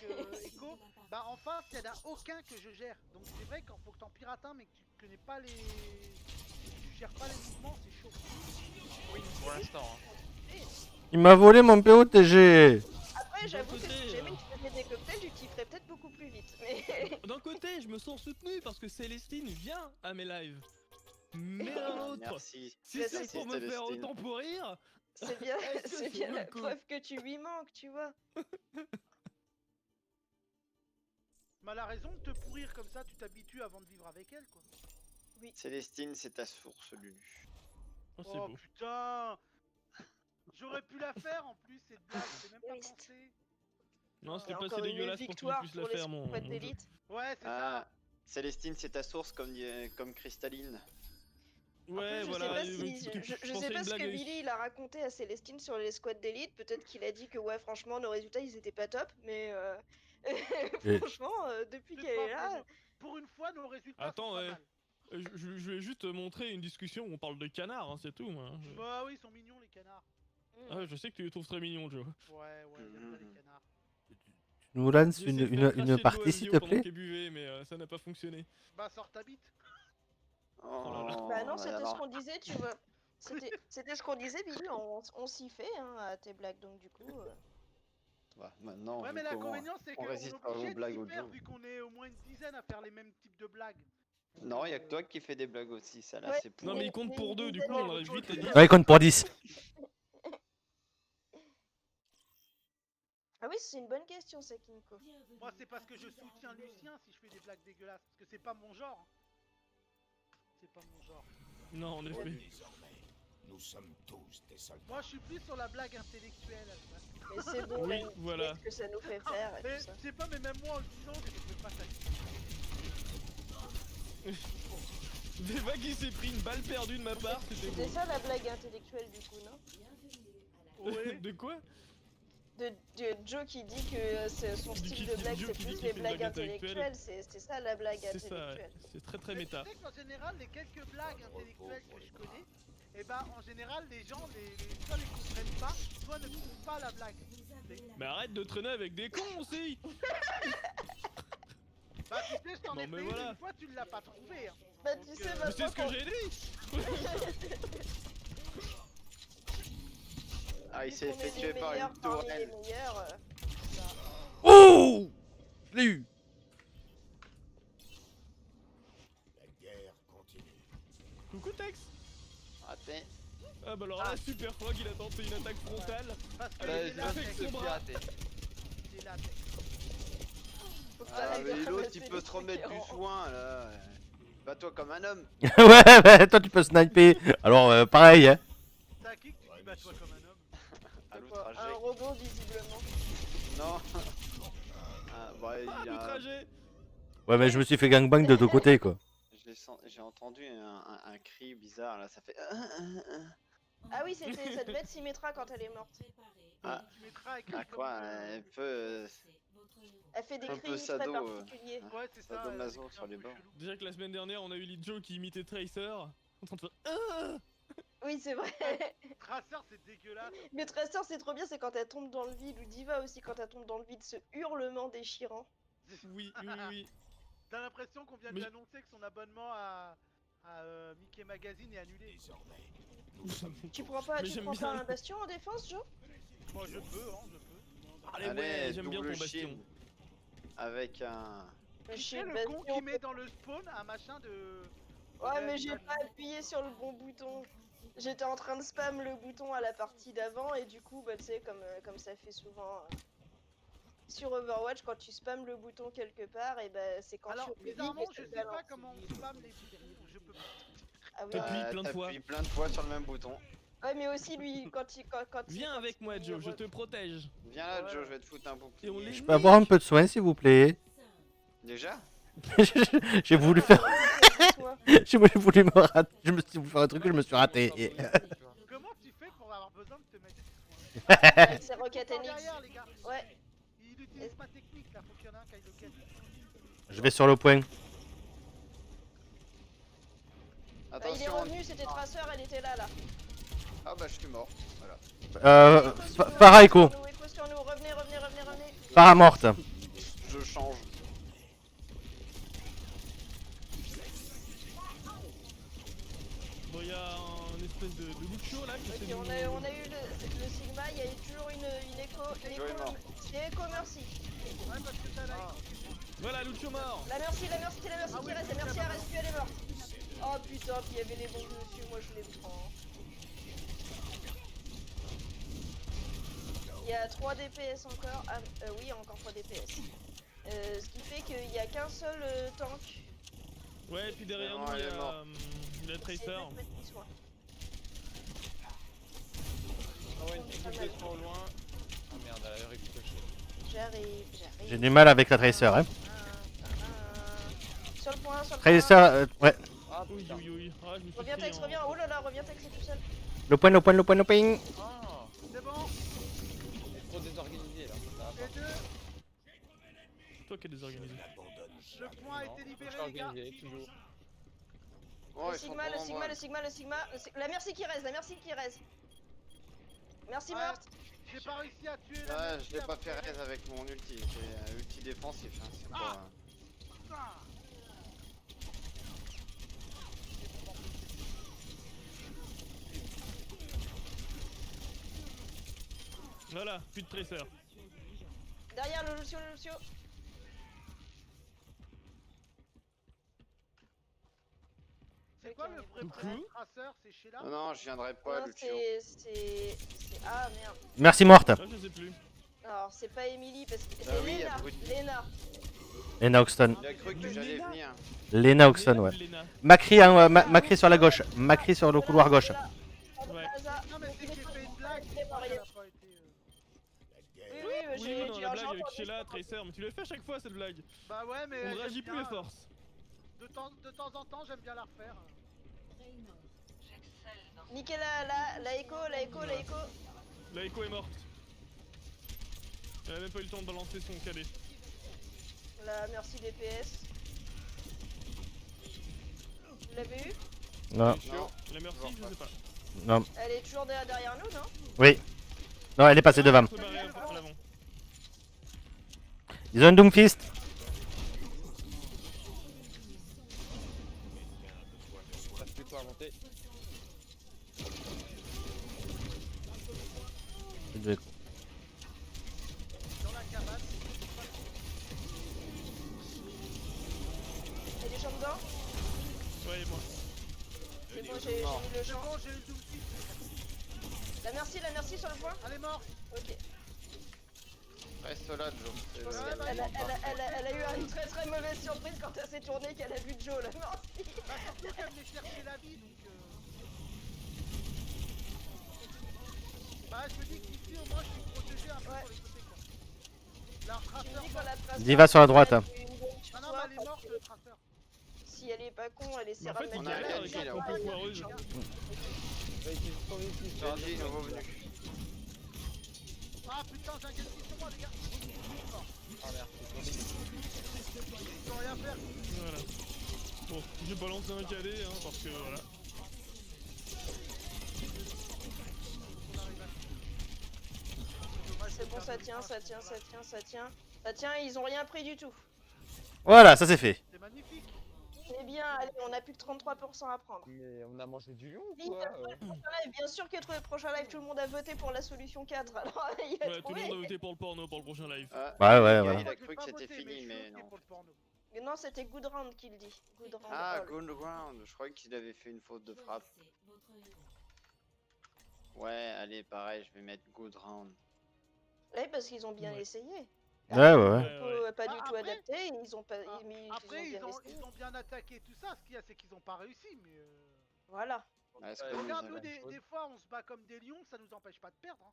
Echo, bah en face il n'y en a aucun que je gère. Donc c'est vrai qu'il faut que t'en pirates un mais que tu connais pas les... Tu gères pas les mouvements, c'est chaud. Oui, pour l'instant. Hein. Il m'a volé mon POTG. Après, j'avoue que côté, si jamais tu faisais des cocktails, tu t'y ferais peut-être beaucoup plus vite. Mais D'un côté, je me sens soutenu parce que Célestine vient à mes lives. Mais d'un autre, Merci. si Mais c'est Merci, pour me faire Célestine. autant pourrir, c'est bien, Est-ce que c'est ça bien vaut la le coup preuve que tu lui manques, tu vois. Mais elle a raison de te pourrir comme ça, tu t'habitues avant de vivre avec elle quoi. Célestine, c'est ta source, Lulu. oh, c'est Oh beau. putain. J'aurais pu la faire en plus cette blague, j'ai même pas Triste. pensé. Non, Et c'était pas assez encore une dégueulasse pour que je victoire puisse la pour les faire, mon squads jeu. d'élite. Ouais, c'est Ah, ça. Célestine, c'est ta source comme cristalline. Ouais, Je voilà. sais pas tu- si, tu- je pensais sais pas une ce que blague- Billy il a raconté à Célestine sur les squads d'élite. Peut-être qu'il a dit que ouais, franchement, nos résultats ils étaient pas top, mais Et- franchement, depuis C'est qu'elle est pas là, faux. Pour une fois, nos résultats Attends, sont pas ouais. mal. Je vais juste te montrer une discussion où on parle de canards, hein, c'est tout. Moi. Bah oui, ils sont mignons les canards. Ah, je sais que tu les trouves très mignons, Joe. Ouais, j'aime bien les canards. Tu nous lances J'ai essayé de faire cracher une de l'eau partie à s'il Mio te pendant plaît. qu'elle buvait, mais ça n'a pas fonctionné. Bah sors ta bite. Oh là là. bah non, c'était ce alors, qu'on disait, tu vois. C'était ce qu'on disait, Billy. On s'y fait hein, à tes blagues, donc du coup. bah, maintenant, Ouais, vu mais comment l'inconvénient c'est on qu'on est résiste pas aux obligé de blagues s'y au faire Joe. vu qu'on est au moins une dizaine à faire les mêmes types de blagues. Donc, Non, y a que toi qui fais des blagues aussi, ça là Ouais. c'est pour. Non, mais Mais- il compte mais pour une deux, du dizaine coup, on de arrive vite à 10. Ouais, il compte pour 10. Ah oui, c'est une bonne question, ça, Kinko. Moi c'est parce que je soutiens Lucien si je fais des blagues dégueulasses. Parce que c'est pas mon genre. C'est pas mon genre. Non, en effet. Désormais, nous sommes tous des soldats. Moi je suis plus sur la blague intellectuelle. Mais c'est bon, Oui, la voilà. ce que ça nous fait faire et Mais tout ça. je sais pas, mais même moi en le disant, je fais pas ça. Deva qui s'est pris une balle perdue de ma part, c'était C'était beau. ça la blague intellectuelle, du coup, non? Ouais. De quoi? De Joe qui dit que son Qui dit style qu'il de dit blague Joe c'est qui dit plus qu'il les fait une blagues blague intellectuelle. intellectuelles, c'est ça la blague C'est ça, ouais. intellectuelle. C'est très très Mais méta. tu sais qu'en général, les quelques blagues intellectuelles que je connais, et bah en général, les gens, soit les comprennent pas, soit ne trouvent pas la blague. Mais arrête de traîner avec des cons aussi! Bah tu sais, je t'en Non, ai mais fait voilà. une fois, tu l'as pas trouvé. Hein. Bah Donc, tu sais Mais maintenant c'est ce que qu'on- j'ai dit! Ah, il vu s'est qu'on fait est tuer les par meilleurs une parmi les tourelle. meilleurs, Oh, je l'ai eu. La guerre continue. Coucou Tex! Raté. Ah bah alors là, Super Frog il a tenté une attaque frontale. Parce que Là, il est je là, avec vais mec, son se bras. pirater. il est là, faut que Ah, t'arrêtes de mais l'autre, ramasser il les peut se remettre trucs du en- soin là. Bats-toi comme un homme. Ouais, bah, toi tu peux sniper. Alors pareil, hein. T'as un kick, tu dis bah toi comme un homme. À Un l'outrager. robot visiblement. Non. Ah, bah, il Ah, y le a- trajet! Ouais, mais je me suis fait gangbang de tous côtés quoi. J'ai entendu un cri bizarre là, ça fait. Ah oui, ça devait être Symmetra quand elle est morte. Ah. Tu mettras écrit Ah comme quoi, une- un peu. Elle fait des Un peu cris très sado, particuliers. Ouais, c'est ça. Sadomaso elle a écrit sur un les peu bords. chelou. Déjà que la semaine dernière on a eu Lidjo qui imitait Tracer. En train de faire Ah Oui, c'est vrai. Tracer, c'est dégueulasse. Mais Tracer, c'est trop bien, c'est quand elle tombe dans le vide, ou Diva aussi quand elle tombe dans le vide, ce hurlement déchirant. Oui, oui, oui. T'as l'impression qu'on vient de Mais- lui annoncer que son abonnement à Mickey Magazine est annulé. Désormais, nous sommes Tu tous prends pas, Mais tu j'aime prends bien. pas un bastion en défense, Joe? Moi je peux, hein, je peux. Allez, ouais, j'aime bien ton double bastion. shield. Avec un. Le Tu sais shield le con bastion. qui met dans le spawn un machin de... Ouais, mais j'ai pas appuyé sur le bon bouton. J'étais en train de spam le bouton à la partie d'avant, et du coup, bah tu sais, comme ça fait souvent sur Overwatch, quand tu spams le bouton quelque part, et bah c'est quand Alors, tu revis bizarrement, que je ça sais pas balance. comment on spam les boutons, je peux pas. Ah oui, T'appuies plein de fois. T'appuies plein de fois sur le même bouton. Ouais, mais aussi lui, quand Viens quand avec moi, il Joe, je re- te protège. Viens là, Ouais. Joe, je vais te foutre un Et on bouclier. les Je peux avoir un nique. peu de soin, s'il vous plaît. Déjà? J'ai voulu faire. Toi. J'ai voulu me rater. Je me suis voulu faire un truc que je me suis raté. Comment tu fais pour avoir besoin de te mettre Avec ses Rocket par NX. derrière, les gars? Ouais. Il utilise pas technique là, faut qu'il y en a un qui aille le ken. Je vais sur le point. Il est Attention. revenu, c'était Tracer, elle était là. Ah bah je suis mort. Voilà. Paraiko. Echo sur nous, revenez. Paramorte. Je change. Bon, il y a un espèce de Lucho là qui Ok, essaie de on nous- a eu le Sigma, il y a eu toujours une écho. Joe est mort. C'est Echo Mercy. Ouais, parce que t'as la Voilà, Lucho mort. La Mercy Ah qui oui, reste, la Mercy a resté, elle est morte. Oh putain, puis il y avait les bombes dessus, moi je les prends. Il y a 3 DPS encore. Ah, oui, il y a encore 3 DPS. Ce qui fait qu'il n'y a qu'un seul tank. Ouais, et puis derrière Non, nous, il y elle est a morte. le Tracer. C'est le petit soin. Ah ouais, une petite de trop loin. Ah merde, elle a ricoché. J'arrive. J'ai du mal avec la Tracer, hein. Sur le point. Tracer, ouais. Ah Oui, putain. oui, oui. Ah, je me suis Reviens pris Tex, en- reviens. Oh là là, reviens Tex, c'est tout seul. Le point. Ah, C'est bon. c'est trop désorganisé là. Ça va Et pas. deux. C'est toi qui es désorganisé. N'abandonne Le jamais. point a Non, été libéré, je suis les gars. organisé, toujours. Oh, Le ils sont Sigma. La Mercy qui reste. Merci Ouais. morte. J'ai pas réussi à tuer la Ouais, Mercy je l'ai pas avant fait qu'elle raise avec mon ulti. J'ai un ulti défensif. Hein. C'est pas. Ah. Voilà, plus de Tracer. Derrière le Lucio. C'est quoi le vrai Coucou. prénom de Tracer? C'est Sheila? Non, non, je viendrai pas, Non, Lucio. c'est. Ah merde. Merci morte. Ah, je sais plus. Alors, c'est pas Emily parce que. Bah C'est oui, Lena. abruti. Lena. Lena Hoxton. Il a cru que j'allais venir. Lena Hoxton, ouais. Lena. Macri, hein, Macri sur la gauche. Macri sur le couloir gauche. Ouais. Non, mais c'est que j'ai fait une blague. C'est pas Elle rien. a pas été. Oui, mais Oui, j'ai non, la blague avec Sheila, Tracer, mais tu l'as fait à chaque fois cette blague. Bah ouais, mais. On ne j'aime réagit plus bien, les forces. De temps en temps, j'aime bien la refaire. Niquez la écho. La Echo est morte. Elle a même pas eu le temps de balancer son cadet. La Mercy DPS. Vous l'avez eu? Non, Non. La Mercy, je sais pas. non. Elle est toujours derrière nous, non? Oui. Non, elle est passée devant. Se barrer à l'avant. Ils ont un Doomfist. Ça fait quoi à monter. Dans la cabane. Il y a des gens dedans? Ouais, et moi. C'est bon, j'ai mis le C'est champ. bon, j'ai eu le Doomfist. La Mercy sur le point? Elle est morte. Ok. Reste là, Joe. C'est Je pense le- qu'elle elle a eu une très mauvaise surprise quand elle s'est tournée qu'elle a vu Joe, la Mercy. Bah surtout qu'elle venait chercher la vie, donc Bah je me dis qu'ici au moins je suis protégé un peu Ouais. sur les côtés quoi. La Tu Tracer me dis morte. quand la Tracer Diva sur la droite. elle a eu une bombe sur Non, toi, mais elle est morte le Tracer. si elle est pas con, elle Mais essaiera en fait, de il mettre a galère un avec Genji, la là, pompe foireuse. Va essayer de sauver ici, ça va Genji, bien. nouveau venu. Ah putain, j'ai un Genji sur moi les gars. Mort. Ah merde, Ils ont rien faire. Voilà. Bon, j'ai balancé un cadet, hein, parce que voilà. C'est bon, ça tient. Ça tient, ils ont rien pris du tout. Voilà, ça c'est fait. C'est magnifique. C'est bien, allez, on a plus que 33% à prendre. mais on a mangé du lion ou Oui, quoi le prochain live, bien sûr que le prochain live, tout le monde a voté pour la solution 4. Alors, il a Ouais, tout le trouvé. monde a voté pour le porno pour le prochain live. Ah, Ouais, ouais, le gars, voilà. Il a Moi, cru j'ai que pas c'était voté, fini, je suis mais ok non. pour le porno. Mais non, c'était Good Round qu'il dit. Good Round. Ah, all. Good Ground. Je croyais qu'il avait fait une faute de frappe. Ouais, allez, pareil, je vais mettre Good Round. Ouais, parce qu'ils ont bien Ouais. essayé. Ouais, ouais, ouais. Pas Ah, du tout après- adapté, ils ont pas. Ah, mais après, bien essayé. ils ont bien attaqué tout ça. Ce qu'il y a, c'est qu'ils ont pas réussi, mais. Voilà. Ouais, Ouais, Regarde, nous, ouais. des fois, on se bat comme des lions, ça nous empêche pas de perdre. Hein.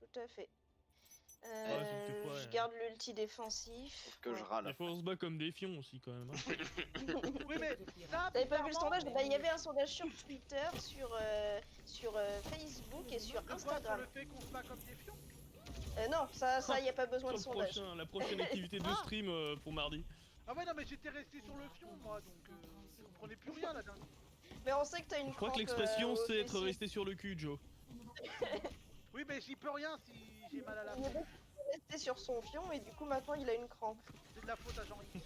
Tout à fait. c'est que des fois, Je garde l'ulti défensif. Sauf que je Ouais. râle. Des fois, on se bat comme des fions aussi, quand même. hein. Oui, mais ça, T'avais pas vu le bizarrement, sondage? Bah, il y avait un sondage sur Twitter, sur Facebook et sur de quoi sur Instagram. le fait qu'on se bat comme des fions. Non, ça, y a pas besoin de Sur sondage. la prochaine activité de stream pour mardi. Ah ouais, non, mais j'étais resté sur le fion, moi, donc je comprenais plus rien là-dedans. Mais on sait que t'as une Je crois crampe, que l'expression au c'est être fessier. resté sur le cul, Joe. Oui, mais j'y peux rien si j'ai mal à la Il est main. resté sur son fion et du coup maintenant il a une crampe. C'est de la faute à Jean-Yves.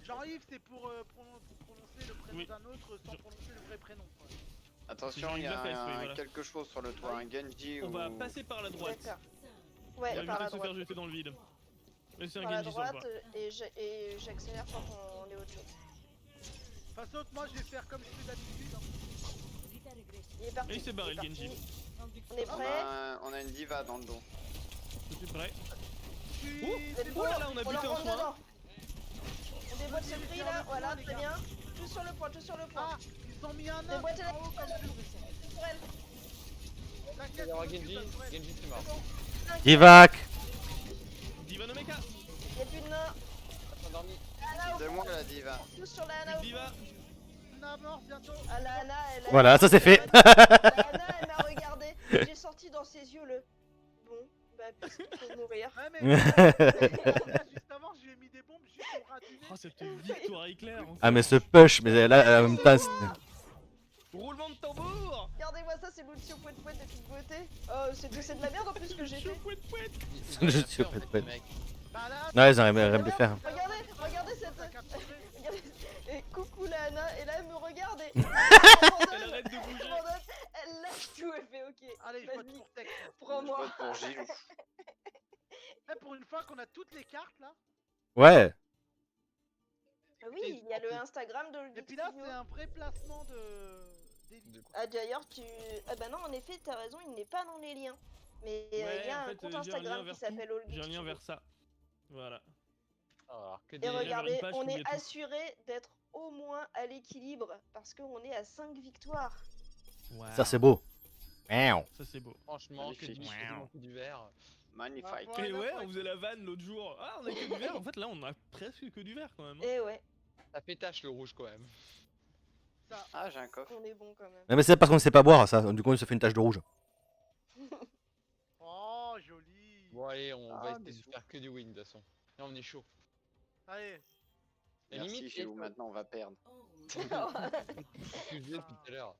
Jean-Yves, c'est pour prononcer le prénom Oui. d'un autre sans prononcer le vrai prénom. Quoi. Attention, il y Jean-Yves a Lafesse, oui, voilà. quelque chose sur le toit, un Genji On ou... va passer par la droite. D'accord. On Ouais, va par éviter la de se faire droite. jeter dans le vide. Mais c'est un Par la Genji sur le droite toit. et j'accélère quand on est autre chose. De toute façon, moi je vais faire comme je fais d'habitude. Hein. Il est parti. Et il s'est barré, est le Genji. parti. On est prêt? On a une diva dans le dos. Je suis prêt. Je suis- Oh, c'est oh bon. là là, on a buté leur en rentre soin. dedans. On déboîte ce prix là, voilà, très bien. Tout sur le point, tout sur le point. Ah, ils ont mis un œuf Déboîtez la en haut comme sur elle. T'inquiète, Il y aura je Genji, m'occupe de Genji c'est mort. Divac. Diva no Mecha. Y'a plus de nains. Endormi. Ana, C'est moi la diva. tous sur la Ana. Diva. Anna mort bientôt. Ah, la Ana, elle a... Voilà, ça c'est fait. La Ana, elle m'a regardé. J'ai sorti dans ses yeux le... Bon, bah puisqu'il faut mourir. Ouais, mais juste avant, je lui ai mis des bombes juste pour ratiner. Oh, cette victoire éclair. Ah mais ce push, mais là en même temps... Roulement de tambour. Regardez-moi ça, c'est l'outil au poète poète de toute beauté. Oh, c'est de la merde en plus ce que j'ai fait. Pouet, pouet. Je suis au pet pet. Bah là, Non, ils auraient bien le faire. Regardez cette... t'as capturé. Regardez... Et coucou la Ana, et là elle me regarde et... Elle arrête de bouger. Elle lâche tout, elle fait ok. Allez, je vote Vas-y, pour Tex. Je prends-moi. vote pour Gilou. Eh, pour une fois qu'on a toutes les cartes là. Ouais. Ah oui, il y a le Instagram de Et puis là, c'est un vrai placement d'élite. Ah d'ailleurs tu... Ah bah non en effet t'as raison il n'est pas dans les liens. Mais il Ouais, y a en un fait, compte j'ai un lien Instagram vers qui s'appelle tout. All J'ai un Geek lien Studio. vers ça. Voilà. Alors, que Et Il y a regardez, une page on où il y est a tout. assuré d'être au moins à l'équilibre parce qu'on est à 5 victoires. Ça c'est beau. Miaou. Ça c'est beau. franchement, que Magnifique. du, quasiment que du vert. Magnifique. Ouais, Et là, ouais, faut on être- faisait la vanne l'autre jour. Ah, on a que du vert. En fait, là, on a presque que du vert quand même. hein. Et ouais, Ça fait tache le rouge quand même. Ah, j'ai un coffre. on est bon quand même. Non mais c'est parce qu'on ne sait pas boire ça, du coup il se fait une tache de rouge. Oh, joli. Bon allez, on Ah, va essayer bisous. de faire que du win de toute façon. Là on est chaud. Allez. La Merci limite, Gilou, maintenant on va perdre. c'est ce que je disais depuis tout à l'heure.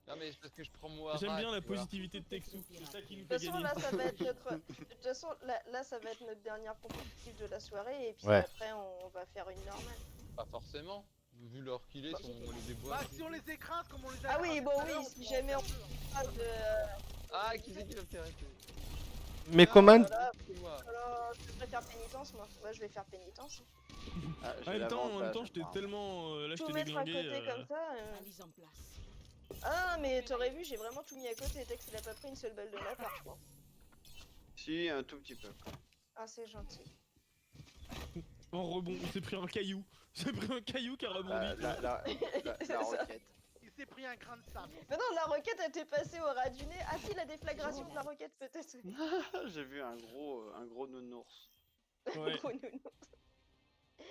Non mais c'est parce que je prends moi. J'aime bien la positivité de Texu. C'est ça qui nous De fait toute façon gagner. là ça va être notre... De toute façon là ça va être notre dernière compétitive de la soirée et puis Ouais. après on va faire une normale. Pas forcément. Vu l'heure qu'il est, si on les déboîte. Bah, si on les écrase comme on les a Ah oui écrasés bon tout à oui l'heure, si pourra jamais en on faire deux. parle de... Ah, qui c'est qui va me faire arrêter Mais comment... Voilà, C'est moi. alors, je vais faire pénitence moi. Ouais je vais faire pénitence. Ah, En j'ai même temps, l'avantage, j'étais moi. tellement. Là, Tout j'étais mettre à déglingué. côté comme ça. Mise en place. Ah mais t'aurais vu j'ai vraiment tout mis à côté. Tex il a pas pris une seule balle de ma part je crois. Si, un tout petit peu. Ah c'est gentil. En rebond, il s'est pris un caillou. Il s'est pris un caillou qui a rebondi. La roquette. Il s'est pris un grain de sable. Mais non la roquette a été passée au ras du nez. Ah si la déflagration de la roquette peut-être. J'ai vu un gros nounours. Ouais. Gros nounou.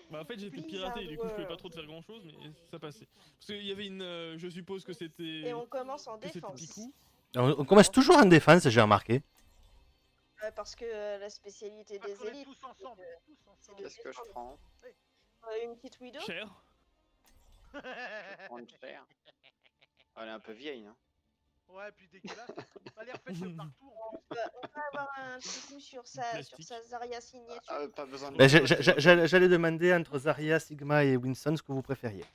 Bah, en fait, j'étais Blizzard piraté, du coup, je pouvais pas World. trop te faire grand chose, mais ça passait. Parce qu'il y avait une. Je suppose que c'était. Et on commence en Que c'était défense. Picou. On commence toujours en défense, j'ai remarqué. Parce que la spécialité Parce des qu'on est élites, tous ensemble. Tous c'est ensemble. de Qu'est-ce que je défendre. prends? Une petite widow. Cher. Je prends une chair. Elle est un peu vieille, non? Ouais, puis dégueulasse. Bah, les refaites de partout en plus. On va avoir un petit coup sur Plastique. sa Zarya signature. Ah, pas besoin de. Ben, j'allais demander entre Zarya, Sigma et Winston ce que vous préfériez.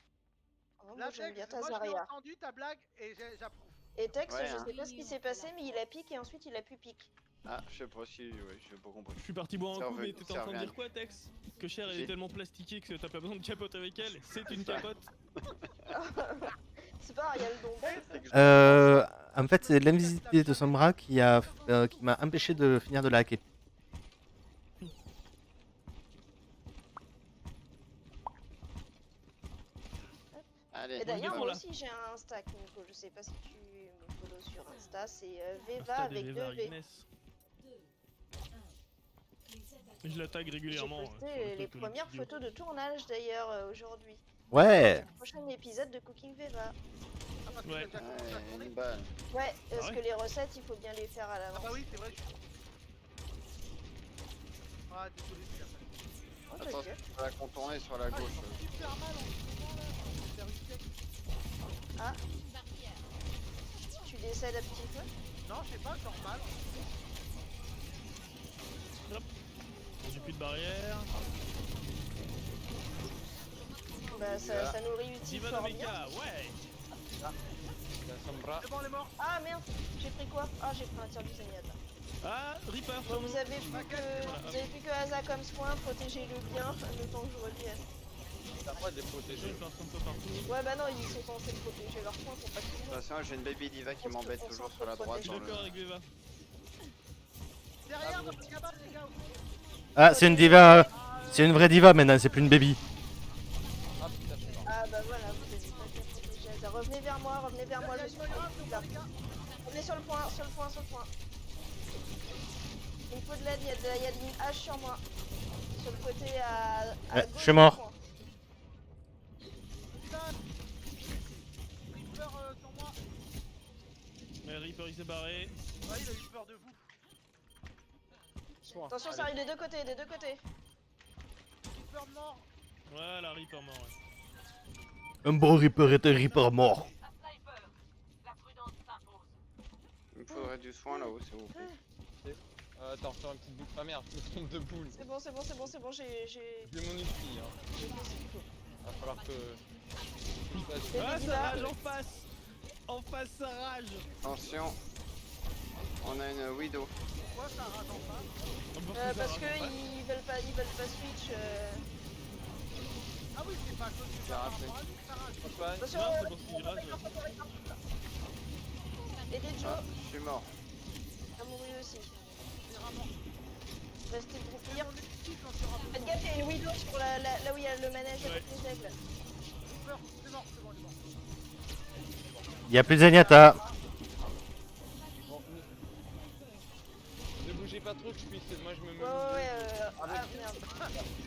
Oh, moi Là, j'aime bien Tex, ta moi je l'ai Zarya. entendu ta blague et j'approuve. Et Tex, Ouais, je hein. sais pas ce qui s'est passé, mais il a piqué et ensuite il a pu pique. Ah, je sais pas si. Ouais, j'ai pas compris. Je suis parti boire Ça un coup, revient- mais t'étais ça en train de revient. dire quoi, Tex? Que Cher, elle J'ai- est tellement plastiquée que t'as pas besoin de capote avec elle. C'est une Ça. capote. C'est pas Ariel Dombal. C'est que je- En fait, c'est l'invisibilité de son bras qui m'a empêché de finir de la hacker. Et Allez. d'ailleurs, défends, moi là. aussi j'ai un Insta, Nico. Je sais pas si tu me follow sur Insta. C'est Veva Insta des avec Veva 2 V. Ignes. Je la tag J'ai régulièrement. posté sur le les photo, premières vidéos. photos de tournage d'ailleurs aujourd'hui. Ouais. Le prochain épisode de Cooking Veva. Ah, parce que Ouais. t'as déjà commencé à Ouais, tourner. une balle. Ouais, parce ouais. que les recettes, il faut bien les faire à Ah l'avance. bah oui, c'est vrai. Ah, désolé, c'est la fin. Oh, Attends, t'inquiète. tu vas la contourner sur la Ah, gauche. ils sont super mal en ce moment là. On va faire une tête. Tu décèdes à petit feu. Non, je sais pas, normal. J'ai plus de barrière. Bah, ça nous réussit Diva fort bien. Nomeka, ouais. La Sombra. C'est bon, les morts. Ah merde, j'ai pris quoi? Ah, j'ai pris un tir du Zanyat là. Ah, Reaper Bon, sur nous. vous avez plus que Asa comme soin, protégez-le bien, le temps que je revienne. T'as pas de les protéger. Reaper un peu partout. Ouais, bah non, ils sont censés protéger leurs points pour pas qu'ils De toute meurent. façon, j'ai une baby diva qui On se- m'embête on toujours s'en sur la droite. Je suis Dans le... d'accord avec Veva. Derrière, dans le cabane, les gars. Ah, c'est une diva. C'est une vraie diva maintenant, c'est plus une baby. Ah putain, je suis mort. Ah bah voilà, vous avez pas bien protégé Asa. Revenez vers moi, je suis là. Revenez sur le point. Il me faut de l'aide, il y a une hache sur moi. Sur le côté à Ouais, gauche je suis du mort. point. Reaper sur moi. Mais Reaper il s'est barré. Ouais, il a eu peur de vous. Soin. Attention, ça Allez. arrive des deux côtés, Reaper mort. Voilà, Reaper mort. Ouais. Un bon Reaper est un Reaper mort. Il me faudrait du soin là-haut, s'il vous plaît. Attends, sur une petite boule. Ah merde, je me trompe de boule. C'est bon, j'ai J'ai mon ulti, hein. fait ce qu'il faut. Va falloir que. C'est Ah, des ça divas. rage en face. En face, ça rage. Attention. On a une Widow. Pourquoi ça rate en face? Parce que ils veulent pas switch. Ah oui, c'est pas à cause du J'ai raté. ça rate. Campagne. Attention, Non, c'est parce qu'il rage. aidez Joe, Ah, je suis mort. a mouru aussi. C'est vraiment. Restez groupir. On est ici quand tu auras Faites gaffe, il y a une widow sur là où il y a le manège avec les aigles. peur. C'est mort, il est mort. Il y a plus de Zenyatta. Bon, ne bougez pas trop que je puisse. Moi je me mets. Ouais, ah merde.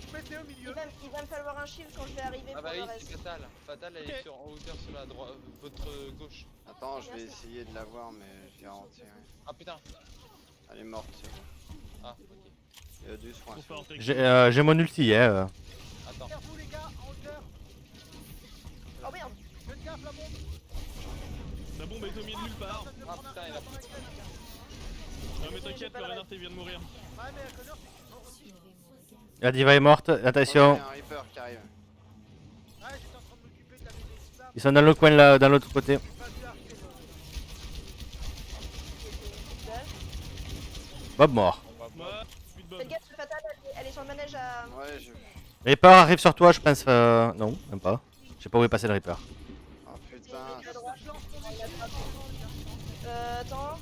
Je mettais au milieu. Il va me falloir un shield quand je vais arriver Ah pour bah le oui, reste. c'est Fatal. Fatal, elle est en hauteur sur la droite, votre gauche. Attends, je vais essayer de la voir, mais je vais en tirer. Ah putain. Elle est morte, c'est bon. Ah, ok. Il y a du soin. Trop fort, J'ai mon ulti, hein. Attends. Derrière vous, les gars, en hauteur. Oh merde. Faites gaffe, la bombe. La bombe est au milieu de nulle part. Personne ne Ah, prend un putain, coup, il a- attends, avec elle, les gars. Non mais t'inquiète, le Reinhardt il vient de mourir. Ouais, mais la Connor, c'est mort aussi. La diva est morte. Oh, il y Attention. a un Reaper qui arrive. Ouais, j'étais en train de m'occuper de la BD Diva. Ils sont dans le coin là, dans l'autre côté. J'ai pas vu arrêter Bob mort. Moi, plus de Bob. Faites gaffe, le fatal, elle est sur le manège à. Ouais, je. Reaper arrive sur toi, je pense. Non, même pas. Je sais pas où est passé le Reaper. Oh putain. À droite. Attends.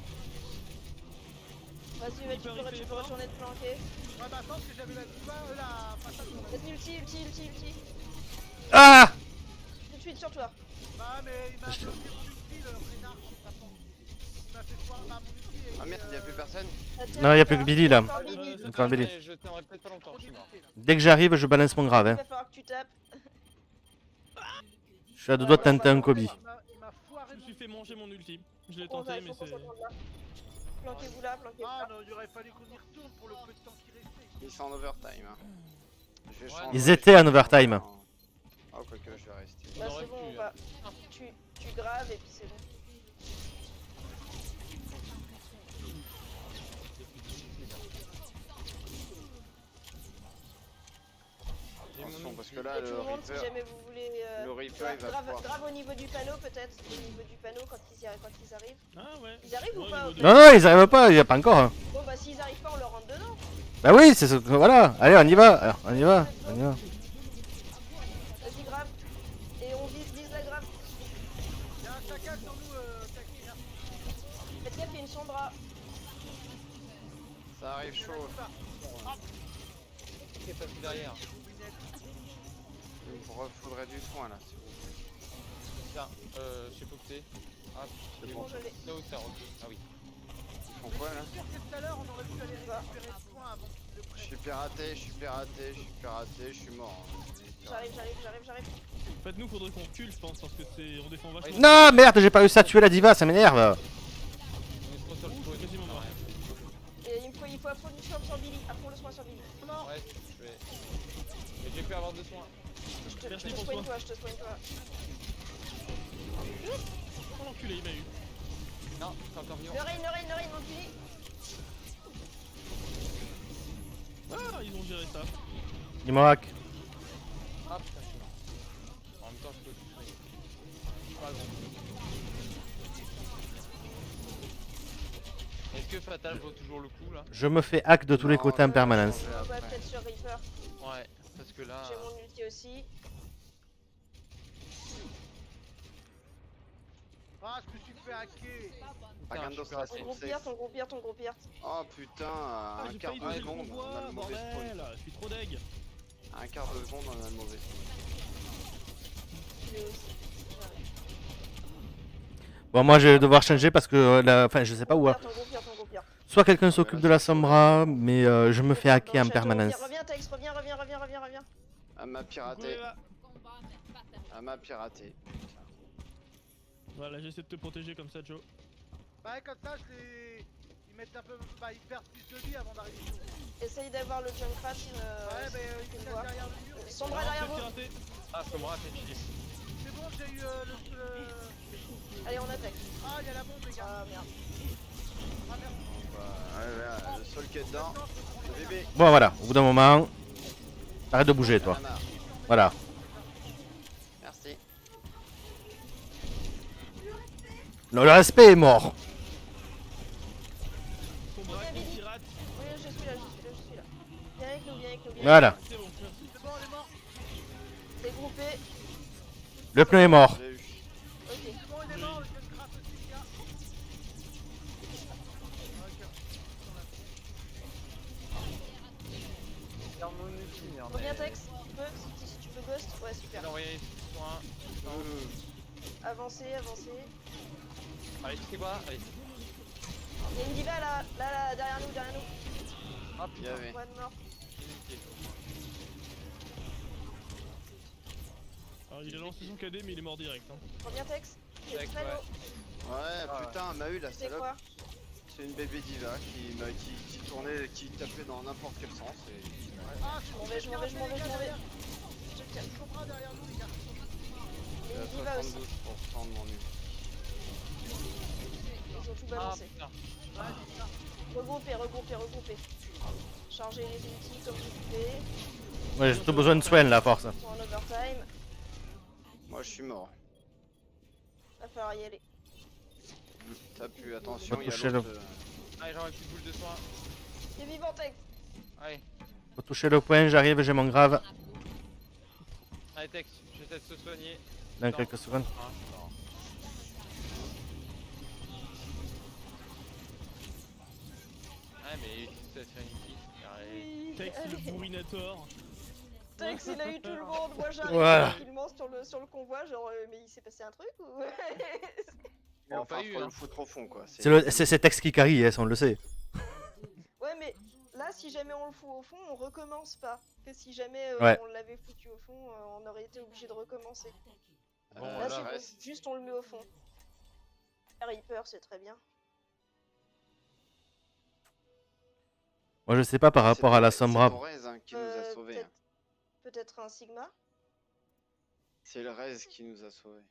Vas-y, tu peux retourner te planquer. Ouais, bah attends, parce que j'avais la Diva, la façade sur la. Vas-y, ulti. Ah! Tout de suite sur toi. Bah, mais il m'a bloqué mon ulti, le renard, en tapant. Il m'a fait foire bah, mon ulti. Et, Ah merde, y'a plus personne. Non, y a plus que Billy, là. Encore Billy. Encore Billy. Je tiendrai peut-être pas longtemps, je suis mort. Dès que j'arrive, je balance mon grave. Il Hein. va falloir que tu tapes. Je suis à deux doigts de tenter un Kobe. Il m'a foiré Je me mon suis fait manger mon ulti. Je l'ai Faut qu'on tenté, aille, mais faut qu'on c'est. s'entende là. Planquez-vous là, planquez-vous Ah là. non, il aurait fallu qu'on y retourne pour le peu de temps qui restait. Ils sont en overtime. Hein. Je vais changer. Ils étaient en overtime. Oh, quoique, je vais rester. Là, aurait c'est bon, pu, on va. Tu graves et puis c'est bon. Attention, parce que là, Et tout le le monde, si Reaper. jamais vous voulez. Le Reaper, il va pouvoir. Grave au niveau du panneau, peut-être. Au niveau du panneau quand ils arrivent. Ah ouais. Ils arrivent ou Ouais, pas au au niveau Non, non, ils arrivent pas, il y a pas encore. Hein. Bon, bah, s'ils arrivent pas, on leur rentre dedans. Bah oui, c'est ce que. Voilà. Allez, on y va. Alors, on y va. On y va. Vas-y, grave. Et on vise la grave. Y'a un chacal sur nous, Taki, là. Faites gaffe, il y a une sombra. Ça arrive chaud. Qu'est-ce qui est passé derrière? Il me faudrait du soin là, s'il vous plaît. Putain, je sais pas où c'est. Ah, C'est Bon, bon. je l'ai. c'est où ça, ok. Ah oui. Ils font quoi là? C'est sûr que tout à l'heure, on aurait pu aller récupérer ce point avant qu'il le Je prenne. suis piraté, je suis piraté, je suis piraté, je suis mort. J'arrive. En fait, nous, faudrait qu'on recule, je pense, parce que c'est. On défend vachement. Non, merde, j'ai pas réussi à tuer la diva, ça m'énerve. On est trop sur le Ouh, spawn. je suis quasiment mort. Ouais, Et il faut à fond du soin sur Billy. À fond le soin sur Billy. Non, ouais, je vais. Mais j'ai pu avoir 2 soins. je Merci te pour soigne toi. toi, je te soigne toi. Oh l'enculé, il m'a eu. Non, t'es encore vivant. Le rain, mon Billy. Ah, ils ont géré ça. Il me hack. Ah putain, je suis mort. En même temps, je peux toucher. Pas grand. Est-ce que Fatal vaut toujours le coup là? Je me fais hack de tous les Non, côtés en permanence. On va Après. peut-être sur Reaper. Ouais, parce que là. J'ai mon ulti aussi. Ah, je me suis fait hacker. Ragando Putain, sera Ton safe. gros pire. Oh putain, Ah, un j'ai quart failli de toucher le seconde, on a convoi, le mauvais spawn. bordel. Je suis trop deg. Un quart de seconde, on a le mauvais spawn. Il est aussi. Bon, moi je vais devoir changer parce que enfin, je sais pas où. Ton gros pire. Soit quelqu'un s'occupe de la Sombra, mais je me fais hacker en permanence. Reviens, Tex, reviens. Elle m'a piraté, Combat fatal. elle m'a piraté. Voilà, j'essaie de te protéger comme ça, Joe. Bah, comme ça, ils mettent un peu. Bah, ils perdent plus de vie avant d'arriver sur vous. Essaye d'avoir le Junkrat. Ouais, mais ils tu sont vois. derrière le mur. Sombra derrière vous. Piraté. Ah, ça me rappelle. C'est bon, j'ai eu Allez, on attaque. Ah, il y a la bombe, les gars. Ah merde. Ah, merci. Ouais, le seul qui est dedans, le bébé. Bon, voilà, au bout d'un moment, arrête de bouger, toi. Y'en a marre. Voilà. Merci. Non, le respect est mort. Sombra qui pirate. Oui, je suis là. Viens avec nous. Voilà. C'est bon, merci. C'est bon, on est mort. T'es groupé. Le pneu est mort. J'ai eu. Ok. C'est bon, il est mort, le jeune crasse aussi, les gars. Reviens, Tex. Si tu peux ghost. Ouais, super. J'ai envoyé soin. Avancez. Allez, tu sais quoi? Allez. Il y a une diva là, derrière nous. Ah Il y putain, avait. One mort. Alors, il a lancé son KD, mais il est mort direct. Hein. Reviens, Tex. J'ai Tex, très ouais. low. Ouais, putain, elle m'a eu la C'est salope. quoi? C'est une bébé diva qui tournait, qui tapait dans n'importe quel sens. Et... Ah, Je m'en vais. Je tiens. Sombra derrière nous, les gars. Il y a à une diva aussi. 72% de mon ulti. Ils ont tout Ah balancé. putain. Regroupez. Chargez les ultis comme vous pouvez. Ouais, j'ai tout besoin de soin là, force. Ils sont en overtime. Moi, je suis mort. Va falloir y aller. T'as pu, attention, Faut il y a toucher l'autre. Allez, j'envoie une petite boule de soin. T'es vivant, Tex. Allez, Faut toucher le point, j'arrive, j'ai mon grave. allez, Tex, j'essaie de se soigner. Dans Non. quelques secondes. Ah, non. Ouais, mais ça fait une petite. Allez. Tex, le bourrinator. Tex, il a eu tout le monde. Moi, j'arrive Voilà. tranquillement sur le convoi. Genre, mais il s'est passé un truc ou. Ils l'ont Enfin, pas eu, faut hein. le foutre au fond, quoi. C'est Tex qui carry, on le sait. Ouais, mais là, si jamais on le fout au fond, on recommence pas. Que si jamais Ouais. on l'avait foutu au fond, on aurait été obligé de recommencer. Bon, Là, là, c'est bon. reste. Juste on le met au fond. Reaper, c'est très bien. Moi, je sais pas par rapport à la Sombra. C'est ton Rez hein, qui nous a sauvés. Peut-être hein. peut-être un Sigma. C'est le Rez qui nous a sauvés.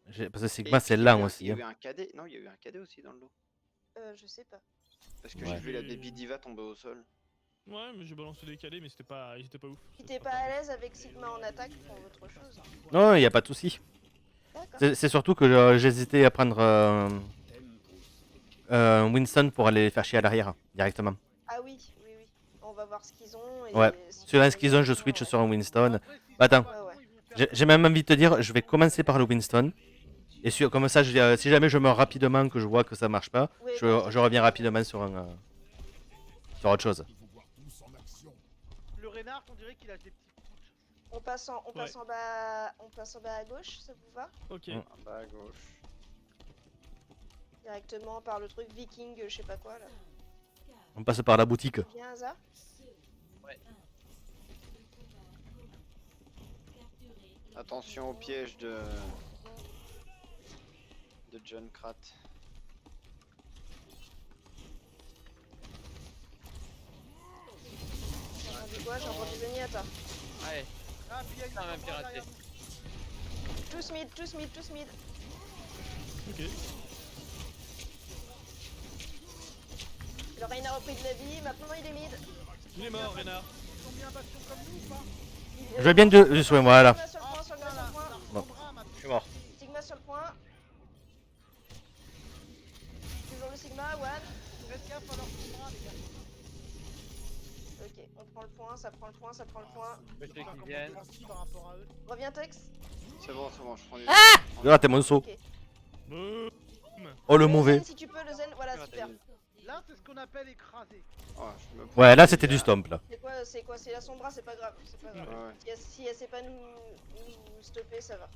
Parce que Et Sigma, puis, c'est il y a lent eu un- aussi. Il y a hein. eu un cadet. Non, il y a eu un cadet aussi dans le lot. Je sais pas. Parce que Ouais. j'ai vu la baby diva tomber au sol. Ouais, mais j'ai balancé des KD, mais ils étaient pas ouf. Si t'es pas à l'aise avec Sigma en attaque, prends autre chose. Non, il n'y a pas de souci. D'accord. C'est surtout que j'hésitais à prendre Winston pour aller faire chier à l'arrière directement. Ah oui. On va voir ce qu'ils ont. Et Ouais. si Sur ce qu'ils ont, je switch sur un Winston. Après, s'ils Bah, attends. sont pas Ouais, bons, ils vont faire J'ai même envie de te dire, je vais commencer par le Winston. Et comme ça, si jamais je meurs rapidement, que je vois que ça marche pas, Ouais, je reviens rapidement sur autre chose. Le Reinhardt, on dirait qu'il a des petits pouces. On passe en bas, on passe en bas à gauche, ça vous va? Ok. Mm. Ah bah à gauche. Directement par le truc viking, je sais pas quoi là. On passe par la boutique. Bien hasard. Attention au piège de John Krat. J'ai entendu quoi? J'ai entendu Zenyatta. Allez, Ah, puis il y a une putain, même chambre piraté. derrière nous. Tous mid, tous mid, tous mid. Ok. Le Rein a repris de la vie, maintenant il est mid. Il est mort, Renard. Ils ont mis un bastion comme nous ou pas? Je veux bien de soin, voilà. Sigma sur le point, Sigma sur le point. Bon. Sombra, ma Je suis mort. Sigma sur le point. Toujours le Sigma, one. Faites gaffe à leur Sombra, les gars. Ok, on prend le point, ça prend le point, ça prend le point. Je sais Comment qu'ils on viennent. grandit par rapport à eux. Reviens Tex. C'est bon, je prends du. J'ai raté mon saut. Ok. Boum. Oh le mauvais. Zen, si tu peux, le zen, voilà, super. Là, c'est ce qu'on appelle écraser. Oh, je me prends Ouais, là du- c'était du stomp là. C'est quoi? C'est la Sombra, c'est pas grave, c'est pas grave. Ouais, ouais. Si elle sait pas nous stopper, ça va.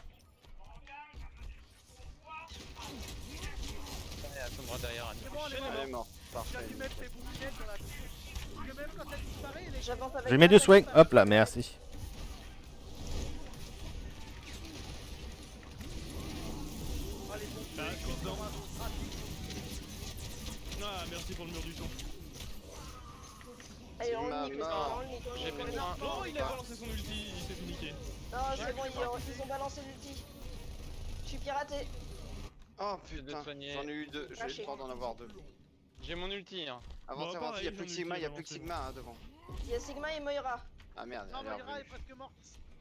Allez, à Sombra derrière. Annie. C'est bon, elle est Chaîne morte. Elle est morte. Tu as Parfait. dû mettre tes boulinettes dans la touche. Parce que même quand elle disparaît, elle est... J'avance avec. J'ai mis elle, deux soins. avec ça. Hop là, merci. Ah, les bons Ah, je suis dedans. pratique. Ah, merci pour le mur du son. Allez, on le Sigma nique, mort. on le nique, on le J'ai nique, fait on le le nique. point. Oh, il a balancé son ulti, il s'est fait niquer. Non, c'est bon, ils ont balancé l'ulti. Je suis piraté. Oh de putain, soigner. j'en ai eu deux. J'ai eu Lâché. le droit d'en avoir deux. J'ai mon ulti. Hein. Avancez, Bah, avancez, il y a pareil, plus que j'en ai Sigma, eu il y a deux, plus que avancez. Sigma hein, devant. Il y a Sigma et Moira. Ah merde, Non, elle est Moira est revenue. presque morte.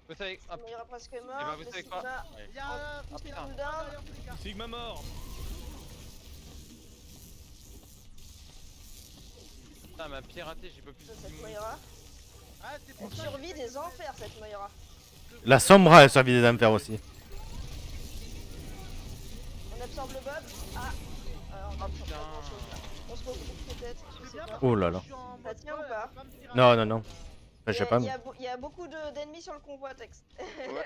Vous savez, hop. Moira presque mort. Et bah, vous le savez quoi? Sigma, Ouais. Il y a... tout est putain. cooldown. derrière tous les gars. Sigma mort. Putain, elle m'a piraté, j'ai pas plus Ça, de cette mouvement. Moira. Ah, c'est pour Elle ça survit des enfers, cette Moira. La Sombra elle servi des enfers aussi. On absorbe le bob. Ah. Alors, on absorbe putain. pas grand chose là. On se retrouve peut-être, je C'est sais bien pas. parce Oh que là je là. suis en Ça mode tient ou folle, pas elle peut pas me tirer Non, à non, la non. tête. Enfin, je sais pas. Il y a beaucoup d'ennemis sur le convoi, Tex. Ouais,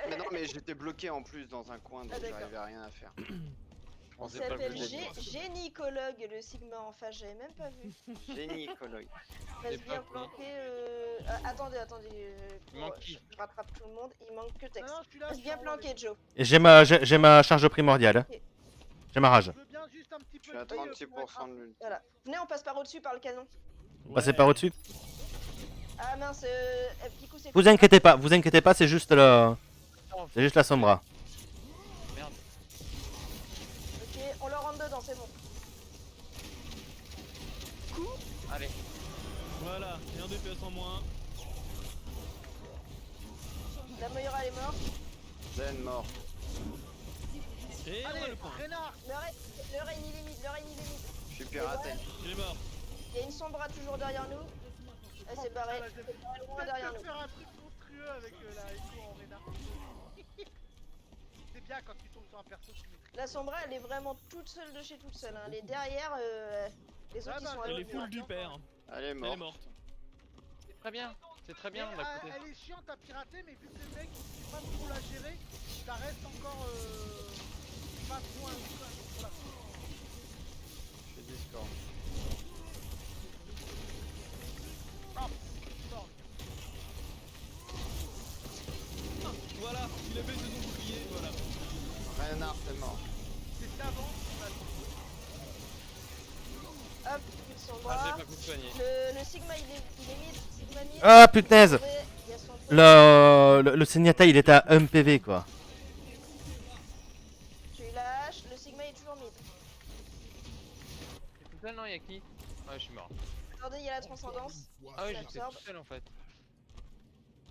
mais non, mais j'étais bloqué en plus dans un coin, donc Ah, d'accord. j'arrivais à rien à faire. On Il sait pas s'appelle le jeu. Génicologue, le Sigma en face, j'avais même pas vu. Génie, colloque. Reste pas bien pris. planqué. Attendez. Il manque qui je rattrape tout le monde, il manque que Non, Tex. non, je suis là. Reste je bien suis en haut, planqué, Joe. Et j'ai ma charge primordiale. Ok. J'ai ma rage. Je veux bien juste un petit Je peu suis à de veille, pour être 36% de l'ulti. Voilà. Venez, on passe par au-dessus par le canon. Passez par au-dessus. Ah mince, Picou c'est Vous inquiétez pas, c'est juste la Sombra. Merde. Ok, on leur rentre dedans, c'est bon. Allez. Voilà, et un DPS en moins. La Moira elle est morte. Zen mort. Et on a Allez, le point. Renard. Le Rein il est mid, le Rein il est mid. Je suis piraté. Il est mort. Il y a une Sombra toujours derrière nous. Elle s'est barrée. Là, je vais Elle est loin peut-être derrière te nous. faire un truc monstrueux avec la écho en Renard. C'est bien quand tu tombes sur un perso que tu maîtrises. La Sombra elle est vraiment toute seule de chez toute seule. Hein. Elle est derrière, les autres Ah ils bah, sont à Elle est l'autre full bout. du père. Elle est Elle est morte. morte. C'est très bien. C'est très bien Mais, d'un côté. elle est chiante à pirater, mais vu que le mec il sait pas trop la gérer, ça reste encore pas trop un pour la Je fais Discord. Discord. Voilà, il a baissé son bouclier, voilà. Renard, c'est mort. C'est avant qu'on a Hop, une Ah, Sombra. j'ai pas pu soigner. Le Sigma il est mid. Sigma mid. Ah punaise. Ouais, il y a son truc. Le Zenyatta il était à 1 PV quoi. Tu lâches, le Sigma est toujours mid. C'est tout seul, non? Y'a qui? Ouais, je suis mort. Attendez, il y a la transcendance. Ah oui, Ça j'étais absorbe. tout seul en fait.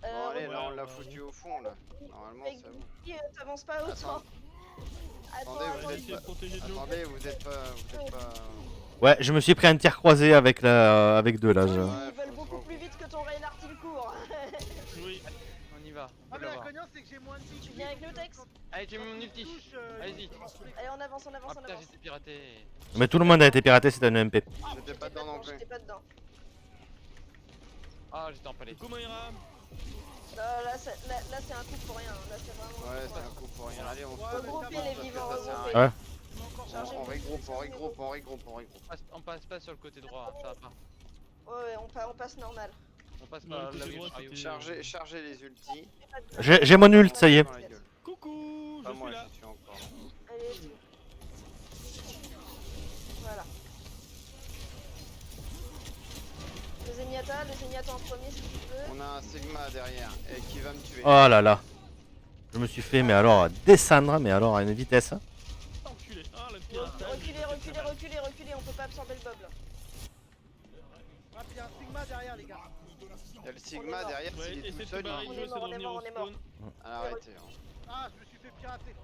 Bon, allez, là, on l'a ouais, foutu au fond, là. Normalement, Mec, c'est bon. t'avances pas autant. Attends. Attends, Attendez, On va essayer de protéger Joe. Attendez, vous êtes pas... Ouais, je me suis pris un tir croisé avec deux là. Ils je- Ouais, veulent faut- beaucoup faut- plus vite que ton Reinhardt il court. Oui. On y va. Ah Faut mais la l'avoir. cognance c'est que j'ai moins de vie. Tu viens avec nous, Tex? Allez, j'ai mon ulti. Allez-y. Allez, on avance, on Ah avance, on putain, avance. j'étais piraté. Mais tout le monde a été piraté, c'était un MP. J'étais pas dedans non plus. J'étais pas dedans. Ah, j'étais empalé. Coucou Moira. Là, là, c'est un coup pour rien. Là, c'est vraiment. Ouais, c'est un coup pour rien. Allez, on Ouais, se mais Regroupez ça va, les ça vivants, ça sert à regroupez. Ouais. Encore On regroupe, on regroupe, on regroupe, on regroupe. On passe pas sur le côté droit, hein, ça va pas. Ouais, on passe normal. On passe Non, le par là côté où il y a droit, le chariot. c'était- Chargez les ultis. J'ai mon ult, ça y est. Dans la gueule. Coucou, Pas je moi, suis là. j'y suis encore. Allez, tout. Voilà. Le Zenyatta en premier si tu veux. On a un Sigma derrière et qui va me tuer. Oh là là. Je me suis fait, mais alors, descendre, mais alors à une vitesse. Enculé. Ah, le piratage. Reculez, on peut pas absorber le bob là. Ah, puis il y a un Sigma derrière, les gars. Il y a le On est Sigma mort. derrière, Ouais, s'il est essaie tout de te seul, barrer, On Joe, est essaie de mort, revenir au on est mort. spawn. arrêtez. Hein. Ah, je me suis fait pirater.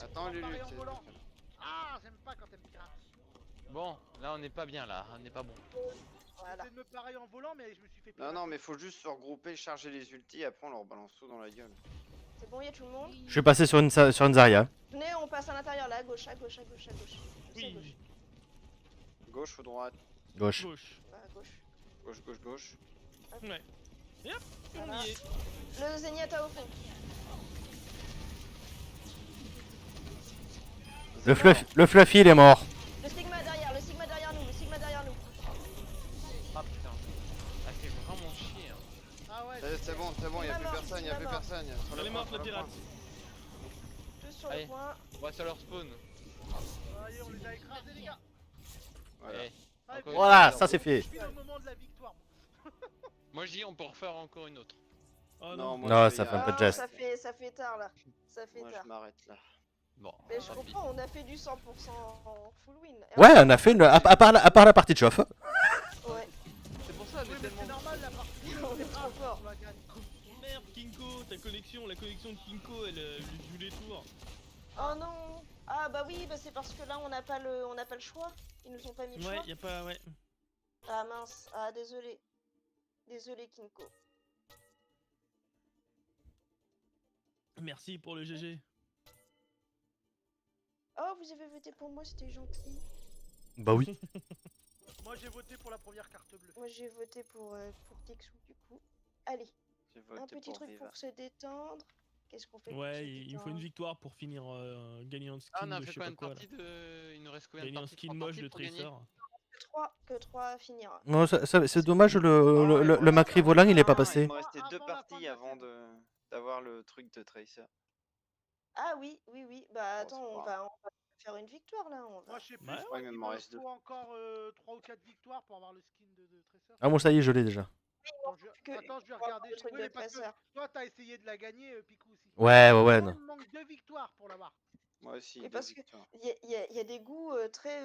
Attends, Lulu. Pareil en volant. Ah, j'aime pas quand elle me pirate. Bon, là on n'est pas bien là, on n'est pas bon. Voilà. J'essaie de me pareil en volant, mais je me suis fait pirater. Non, mais faut juste se regrouper, charger les ultis, après on leur balance tout dans la gueule. C'est bon, y'a tout le monde. Je suis passé sur une Zarya. Venez, on passe à l'intérieur là, à gauche. Plus à gauche. Oui, Gauche ou droite? Gauche. gauche. Bah, à gauche. Gauche. Ouais. Et hop, on Voilà. y est. Le Zenyatta au fond. Le Fluffy, il est mort. Le Sigma derrière nous. Ah putain, ça fait vraiment chier. Hein. Ah ouais, C'est bon, y'a plus personne, y'a plus Sigma personne. Sur Elle le est point, morte, sur la le pirate. point. Tous sur Allez. le point. On va sur leur spawn. allez, on les a écrasés, les gars. Voilà. Allez. Allez, Encore Voilà, une ça c'est fait. Depuis le moment de la victoire. Moi je dis on peut refaire encore une autre. Oh Non, non. moi, Non, je vais ça y fait un peu de aller. geste. Ça fait tard là. Ça fait Moi, tard. je m'arrête là. Bon, Mais je tant pis. comprends, on a fait du 100% en full win. Et Ouais, on a fait une. À part la partie de chauffe. Ouais, C'est pour ça, Oui, mais mais c'est tellement. normal, la partie. on est trop fort. On la gagne. Merde, Kinko, la connexion de Kinko, elle joue les tours. Oh non. Ah bah oui, bah c'est parce que là on n'a pas le choix. Ils nous ont pas mis le Ouais, choix. y a pas, ouais. Ah mince, ah désolé. Désolé Kinko. Merci pour le GG. Oh, vous avez voté pour moi, c'était gentil. Bah oui. Moi, j'ai voté pour la première carte bleue. Moi j'ai voté pour Tixou du coup. Allez, J'ai un voté petit pour truc Viva. pour se détendre. Qu'est-ce qu'on fait pour se Ouais, il me faut une détendre victoire pour finir gagnant de skin Ah on a de je fait sais combien pas de quoi là. parties de. Il nous reste combien de Gagnant parties? skin 3 moche parties de pour gagner Tracer. Que 3 à finir. Non, c'est dommage, Ah, le Macri volant il est pas Il passé. me restait Avant deux la fin de parties la avant d'avoir le truc de Tracer. Ah oui. Bah Bon, attends, c'est on pas va faire une victoire là. Moi, je sais plus. Ouais, je crois ouais, mais qu'il il m'en me reste deux. faut encore 3 ou 4 victoires pour avoir le skin de Tracer. Ah, moi ça y est, je l'ai déjà. Attends, je vais pour avoir regarder. le Je truc connais de parce que Tracer. toi, t'as essayé de la gagner, Picou aussi. Ouais, Moi, non. il me manque 2 victoires pour l'avoir. Moi aussi, Et deux parce que victoires. il y a des goûts très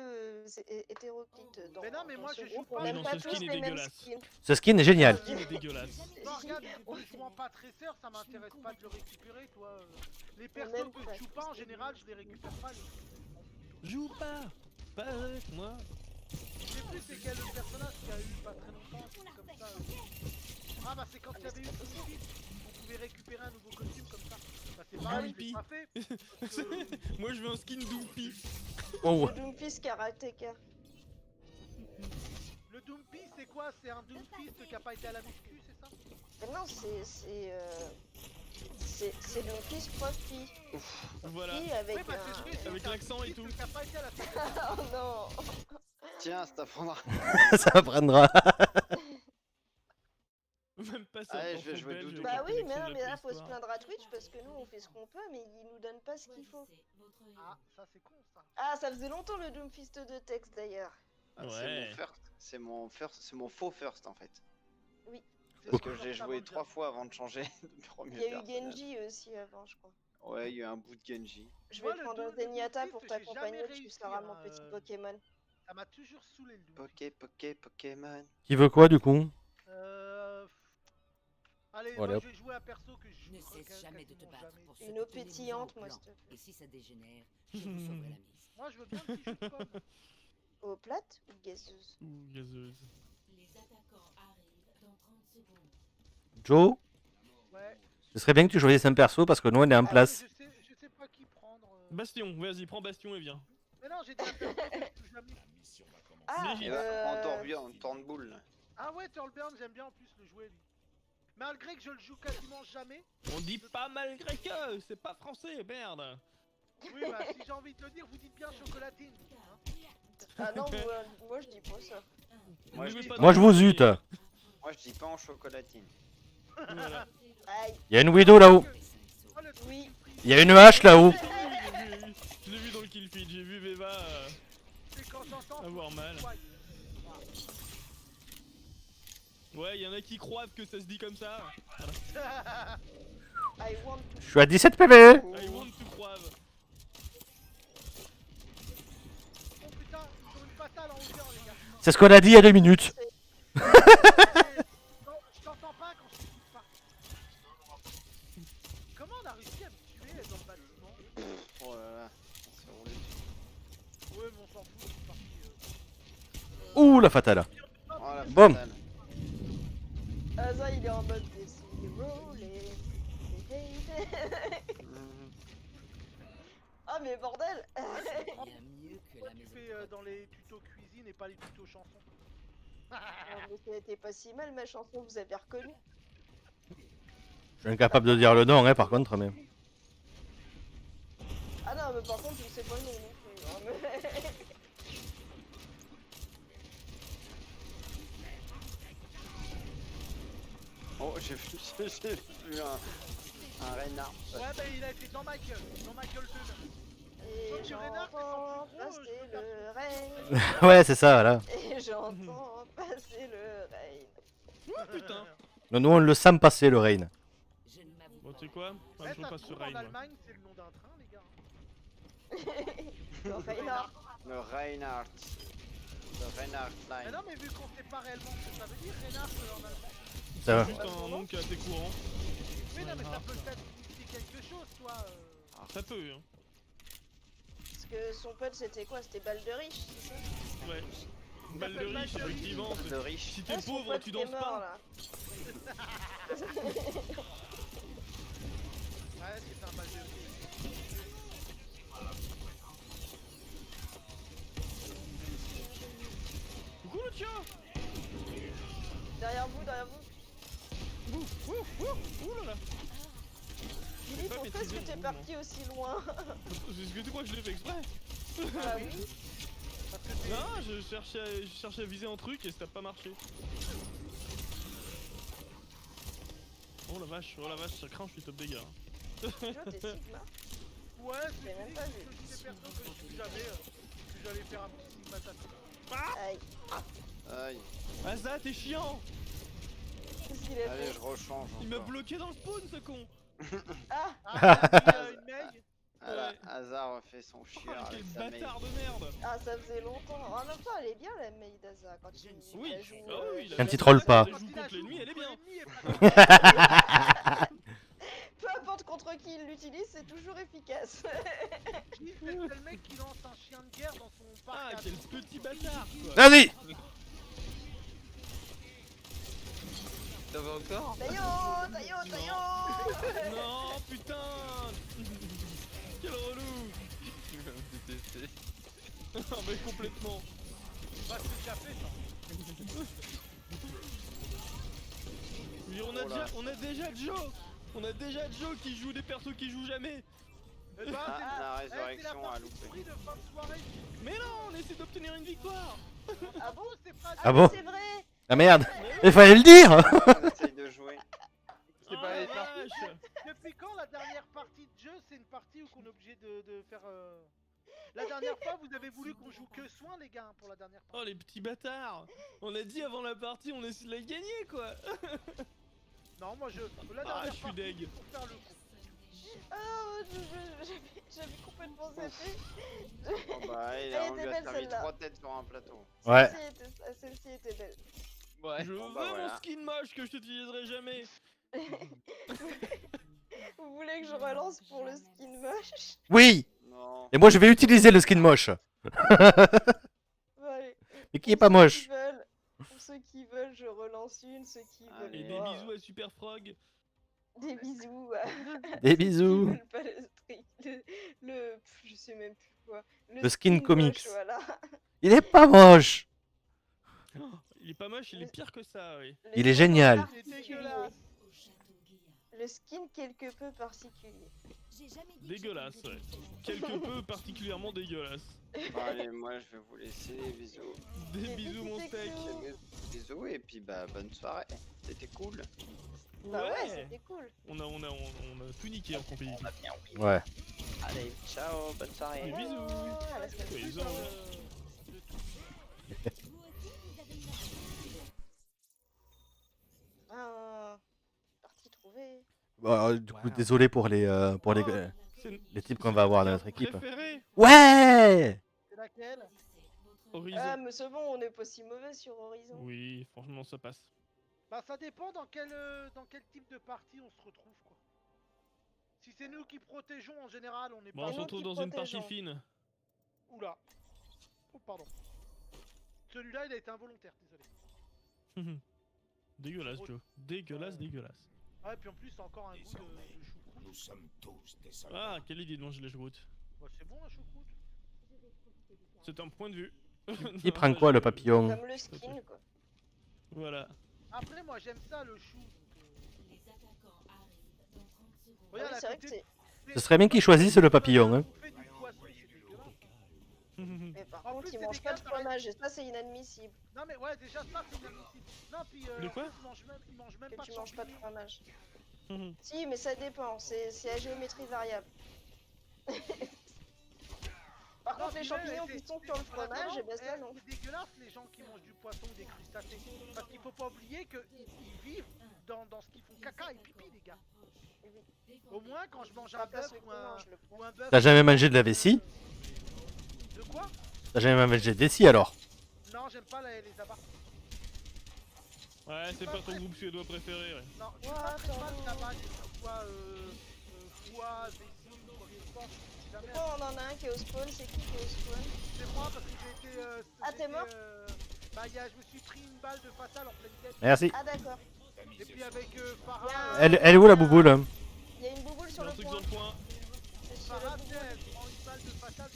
hétéroclites dans, Mais non, mais dans moi, ce je joue groupe. pas. On Mais n'aime non, pas ce tous skin est les mêmes dégueulasse. skins. Ce skin est génial. Ce skin est dégueulasse. Non, regarde, ne jouant pas Tracer, ça m'intéresse pas de le récupérer, toi. Les persos même que pas je joue pas, en général, je les récupère pas. Joue pas avec moi. Je sais plus c'est quel personnage qui a eu pas très longtemps, un truc comme ça. Ah bah c'est quand il y avait eu Doomfist, on pouvait récupérer un nouveau costume comme ça. Bah c'est pareil, je l'ai pas fait. parce que- Moi je veux un skin Doopy. Oh, Le Doomfist Karateka. Le Doomfist c'est quoi? C'est un Doomfist qui a pas été à la muscu, c'est ça? Mais non, c'est Doomfist Profi. Voilà. Avec Oui, bah c'est un... vrai, c'est Avec un l'accent et Doomfist tout. qui a pas été à la salle. Oh non. Tiens, ça t'apprendra. ça prendra. Même pas ça. Allez, je vais jouer Doudou. Bah oui, mais non, mais là faut se plaindre à Twitch parce que nous on fait ce qu'on peut, mais ils nous donnent pas ce qu'il faut. Ah, ça c'est con ça. Ah, ça faisait longtemps le Doomfist de texte d'ailleurs. Ah, Ouais. C'est mon first, c'est mon faux first en fait. Oui. Parce que j'ai joué 3 fois avant de changer de premier Il y a eu personnage. Genji aussi avant, je crois. Ouais, il y a eu un bout de Genji. Je Moi, vais le prendre un Doom- le Zenyatta Doomfist, pour j'ai t'accompagner, jamais tu réussi, seras mon hein, petit Pokémon. Ça m'a toujours saoulé le Doomfist. Pokémon. Qui veut quoi du coup? Allez, Allez, moi hop. je vais jouer un perso que je Ne joue cesse jamais de te battre jamais. pour ce Une que eau tenez-vous pétillante, en moi, plan. s'il te plaît. Et si ça dégénère, je vous sauverai la mise. Moi je veux bien que tu joues comme. Eau plate ou gazeuse? Ouh, gazeuse. Les attaquants arrivent dans 30 secondes. Joe, Ouais. ce serait bien que tu choisisses un perso parce que nous on est en Ah, place. Je sais pas qui prendre. Bastion, vas-y, prends Bastion et viens. Mais non, j'ai dit un perso que je joue jamais. La mission va commencer. Ah, Mais Et là, en Torbjorn, Tornbull. Ah ouais, Turlburn, j'aime bien en plus le jouer lui. Malgré que je le joue quasiment jamais. On dit pas malgré que, c'est pas français, merde. Oui, bah si j'ai envie de le dire, vous dites bien chocolatine. Ah non, moi je dis pas ça. Moi, Ne je mets dis pas pas. Moi de je vous conneries. zute. Moi je dis pas en chocolatine. Voilà. Aïe, Il y a une widow là-haut. Oh, le truc oui. qui me frise, Il y a une hache là-haut. Je l'ai vu dans le kill feed, j'ai vu Veva c'est quand j'entends. avoir mal. Ouais. Ouais, y'en a qui croient que ça se dit comme ça. I want to. Je suis à 17 PV. I want to croire. Oh putain, ils ont une fatale en hauteur, les gars. C'est ce qu'on a dit il y a 2 minutes. Non, je t'entends pas quand je te dis pas. Comment on a réussi à me tuer dans le bâtiment? Oh là là, on s'est roulé dessus. Ouais, mais on s'en fout, c'est parti. Ouh la fatale. Oh la Boum. fatale. Asa il est en mode this rolling. Mhm. Ah mais bordel. Pourquoi tu fais dans les tutos cuisine et pas les tutos chansons? Non, mais c'était pas si mal ma chanson, vous avez reconnu. Je suis incapable de dire le nom hein par contre mais. Ah non, mais par contre, je sais pas le nom non plus. Hein, mais... Oh, j'ai vu, j'ai vu un renard. Ouais, bah il a été dans ma gueule 2. Et Sauf que Reynard, c'est j'entends sans plus gros, passer je peux le rain. Ouais c'est ça voilà. Et j'entends passer le rain. Oh putain. Nous on le sent passer le rain. Bon, tu sais quoi? Eh, Enfin, je ça passe se sur trouve, Rain. en moi. Allemagne, c'est le nom d'un train, les gars. Le Reinhardt. Le Reinhardt. Le Reinhardt Mais Line. non, mais vu qu'on sait pas réellement ce que ça veut dire, Reynard, en allemand. Ça va. Juste un nom qui est assez courant. Mais non, mais ça peut peut-être signifier quelque chose, toi. Ça peut, hein. Parce que son pote c'était quoi? C'était balle de riche, c'est ça? Ouais. Balle de riche, effectivement. De riche. Si t'es Ah, son pauvre, pote tu qui est danses mort, pas. là. Ouais, c'est un balle de riz. Coucou le tien. Derrière vous, derrière vous. Ouh là là. Billy, pas pourquoi est-ce maîtriser que le t'es mouvement. parti aussi loin? Est-ce que tu crois que je l'ai fait exprès? Ah oui. Parce que c'est. Non, je cherchais à viser un truc et ça n'a pas marché. Oh la vache, ça craint, je suis top dégâts. Jo, t'es Sigma. Ouais, J'ai c'est même des pas vu. persos que je suis jamais. Que j'allais faire un petit sigma tatou. Aïe. Aïe. Asa, t'es chiant. Qu'est-ce qu'il a Allez, fait? je rechange. Il m'a encore. bloqué dans le spawn, ce con. Ah. Ah, il a mis, une mail. Voilà, Ouais. Hazard fait son Oh, chieur quel avec sa mail. bâtard de merde. Ah, ça faisait longtemps. En même temps, elle est bien la mail d'Aza quand il Oui, la joue. ah oui, Quand il troll pas. Elle joue contre l'ennemi, elle est bien. Peu importe contre qui il l'utilise, c'est toujours efficace. Gilles, c'est le mec qui lance un chien de guerre dans son parc. Ah, à- quel petit bâtard, quoi. Vas-y. Ça va encore? Taillot. Non, putain. Quel relou. Tu vas me détester. Ah mais complètement. Bah, c'est déjà fait ça. Mais Oh là. on a déjà Joe. On a déjà Joe qui joue des persos qui jouent jamais. Eh ben, Ah, la c'est la résurrection a partie loupé. pourrie de fin de soirée. Mais non, on essaie d'obtenir une victoire. Ah bon? C'est pas Ah bon? C'est vrai. Ah merde. Il fallait le dire. On essaye de jouer. C'est pas les vache. Depuis quand la dernière partie de jeu, c'est une partie où qu'on est obligé de faire. La dernière fois, vous avez voulu qu'on joue que soin, les gars, pour la dernière partie. Oh les petits bâtards. On a dit avant la partie, on essaie de la gagner quoi. Non, moi je. La Ah, dernière je suis partie, deg. c'est pour faire le coup. Ah, j'avais complètement zappé. Oh bah, il Elle a, était on lui a belle, servi celle-là. 3 têtes sur un plateau. Ouais. Celle-ci était belle. Ouais. Je veux bon, bah, mon voilà. skin moche que je t'utiliserai jamais. Vous voulez que je relance pour le skin moche? Oui. Non. Et moi je vais utiliser le skin moche. Bon, allez. Mais qui est pas moche. Pour ceux qui veulent, je relance une. Ceux qui veulent Et Allez. des pas, bisous à Super Frog. Des bisous. Des Ceux qui bisous. veulent pas je sais même plus quoi. Le skin comics. moche, voilà. Il est pas moche. Il est pas moche, il est pire que ça, oui. Il est génial. C'est dégueulasse. Le skin quelque peu particulier. Dégueulasse, ouais. Quelque peu particulièrement dégueulasse. Bon, allez, moi je vais vous laisser. Bisous. Des bisous, mon steak. Bisous et puis bah bonne soirée. C'était cool. Bah ouais, c'était cool. On a tout niqué en compétitif. Ouais. Allez, ciao, bonne soirée. Des bisous. À la semaine Bisous. prochaine. Ah, partie trouvée. Bon, du coup, désolé pour les C'est les types qu'on va avoir dans notre équipe. préféré. Ouais. C'est laquelle? Horizon. Ah, mais c'est bon, on n'est pas si mauvais sur Horizon. Oui, franchement, ça passe. Bah ça dépend dans quel type de partie on se retrouve quoi. Si c'est nous qui protégeons en général, on est Bon, on pas... se nous retrouve qui dans une partie protégeons. fine. Oula. Oh pardon. Celui-là il a été involontaire, désolé. Dégueulasse, Joe. Dégueulasse, dégueulasse. Ouais, puis en plus c'est encore un goût de choucroute. Nous sommes tous des soldats. Ah, quelle idée de manger les choucroutes. Bah c'est bon la choucroute. C'est un point de vue. Il prend quoi le papillon? Comme le skin, quoi. Voilà. Après moi j'aime ça le chou. Donc, Ah regarde, oui, à c'est vrai que côté- c'est. Ce serait bien qu'ils choisissent le papillon. Hein. On fait du poisson, c'est dégueulasse. Mais par En contre, plus, ils c'est mangent des pas gars, de fromage, et ça, c'est inadmissible. Non mais ouais déjà ça c'est inadmissible. Non puis De en quoi plus, ils mangent même Que pas tu de manges pas de champignons. fromage. Si, mais ça dépend, c'est à géométrie variable. Par Non, contre, les puis champignons c'est- qui sont sur le fromage, et ben ça non. C'est dégueulasse les gens qui mangent du poisson ou des crustacés. Parce qu'il faut pas oublier qu'ils vivent dans ce qu'ils font caca et pipi les gars. Au moins quand je mange un Pas bœuf ceux qui ou un mangent le poisson. bœuf... T'as jamais mangé de la vessie? De quoi? T'as jamais mangé des scies alors? Non j'aime pas les abats. Ouais, c'est pas ton groupe suédois préféré, ouais. Non, je Ouais, pas très attends. mal les abats, que ce soit foie, vessie ou quoi que ce soit. Jamais. Oh, on en a un qui est au spawn, c'est qui est au spawn? C'est moi parce que j'ai été... Ah, t'es mort? Bah je me suis pris une balle de fatal en pleine tête. Merci. Ah d'accord, Et puis avec Farah... Bien. Elle est où la bouboule? il y a une bouboule Il y sur a un le truc point. dans le coin. C'est sur Farah, le tu sais, bouboule. elle prend une balle de fatal,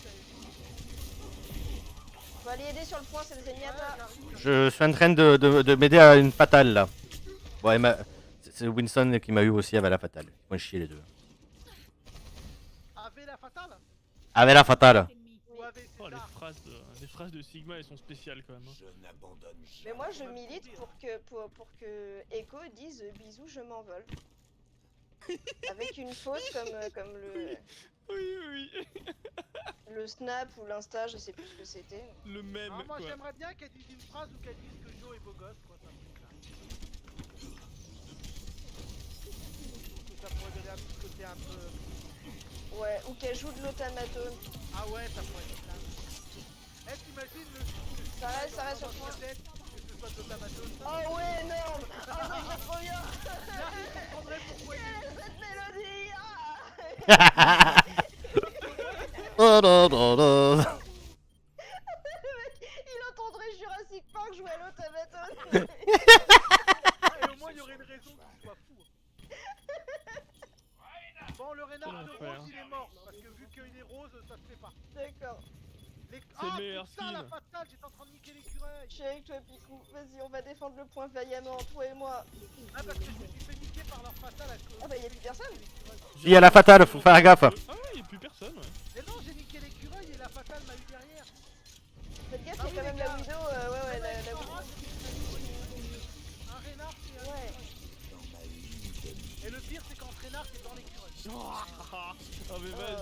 Faut aller aider sur le point, c'est le Zenyatta. Je suis en train de m'aider à une fatale là. Ouais, c'est Winston qui m'a eu aussi avec la fatale. Ils vont chier les deux. Avait la fatale? Avec la fatale. Ou avait Oh, César? les phrases de Sigma, elles sont spéciales quand même. hein. Je n'abandonne jamais. Mais moi je milite pour que Echo dise bisous, je m'envole. Avec une faute comme Oui. le snap ou l'insta, je sais plus ce que c'était. Le même, Ah, moi quoi. j'aimerais bien qu'elle dise une phrase ou qu'elle dise que Joe est beau gosse, quoi, ça serait clair. Ça pourrait donner un petit côté un peu... Ouais, ou qu'elle joue de l'automatone. Ah ouais, ça pourrait être clair. Eh, t'imagines le... Ça reste sur le point. tête, que ce soit de l'automatone. Oh ouais, énorme. Oh ça serait trop bien. Je comprendrais pourquoi il est... Cette mélodie. Il entendrait Jurassic Park jouer à l'automatone. Et au moins il y aurait une raison qu'il soit fou. Bon, le renard de Quel rose il est mort, parce que vu qu'il est rose, ça se fait pas. D'accord, Les... C'est le meilleur putain, la skin. fatale, j'étais en train de niquer l'écureuil. je suis avec toi Picou. Vas-y, on va défendre le point vaillamment, toi et moi. Ah, parce que je me suis fait niquer par leur fatale à cause... Ah bah y'a plus personne. Il y a la fatale, faut faire gaffe. Ah ouais, y'a plus personne, ouais. Mais non, j'ai niqué l'écureuil et la fatale m'a eu derrière. Faites gaffe, Ah y'a oui, quand même les la gars. widow, ouais, la widow. Un renard et un Ouais. écureuil. Et le pire, c'est quand renard c'est dans l'écureuil. Ah mais vas-y,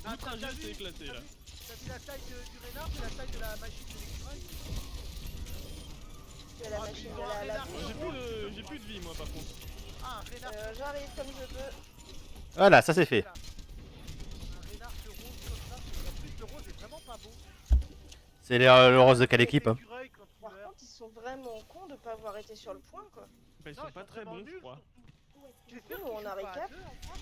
Ah, l'ultra t'as jeu vu- s'est éclaté là. T'as vu la taille du renard, c'est la taille de la machine de l'écureuil. C'est la Ah, machine putain, de la renard. J'ai plus de vie moi par contre. Ah, un renard, J'arrive comme je peux. Voilà, ça c'est fait. un renard de rose comme ça. En plus, le rose est vraiment pas beau. C'est le rose de quelle équipe? Hein? L'écureuil, quand il Par meurt. contre, ils sont vraiment cons de pas avoir été sur le point quoi. Bah, ils Non, sont pas très vraiment bons, je nuls, crois. surtout. J'espère Nous, qu'ils on jouent a pas à récap. deux, en fait.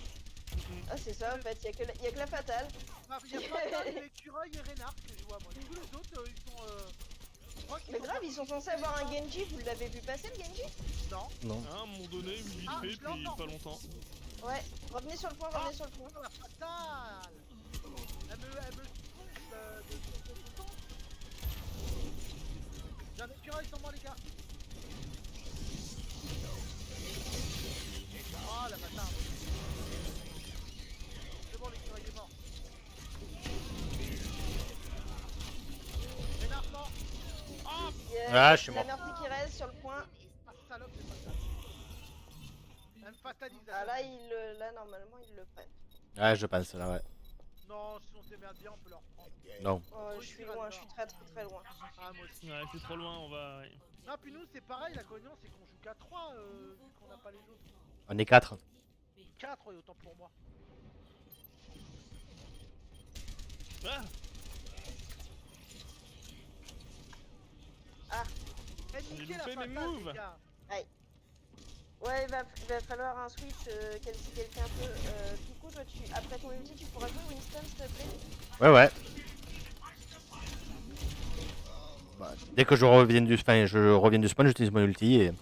Ah c'est ça en fait, y'a que la fatale. Ah, il y a pas l'écureuil et renard que je vois moi. Tous les autres, ils sont... je crois qu'ils Mais sont grave, pas- ils sont censés avoir un Genji, vous l'avez vu passer le Genji? Non. Non. À un moment donné, vite Ah, fait, je puis l'entends. pas longtemps. Ouais, revenez sur le point, revenez sur le point. Oh, la fatale. Elle me trompe de son temps. J'ai un écureuil sur moi les gars. Oh la vache. Ah, je suis La mort. Murphy qui reste sur le point. Ah, salope, c'est pas ça. Même fatalise. Ah, là, normalement, ils le prennent. Ouais, je pense là, ouais. Non, si on s'émerde bien, on peut leur prendre. Non. Oh, je suis loin, je suis très loin. Ah, moi aussi. Ouais, c'est trop loin, on va. Ouais. Non, puis nous, c'est pareil, la cognance, c'est qu'on joue qu'à 3, vu qu'on n'a pas les autres. On est 4. 4, ouais, autant pour moi. Ah Eh, J'ai niquez la loupé mes fatale, moves. les gars. Ouais, il va falloir un switch, si quelqu'un peut. Du coup, toi, après ton ulti, tu pourras jouer Winston, s'il te plaît. Ouais. Bah, dès que je reviens du spawn, j'utilise mon ulti et.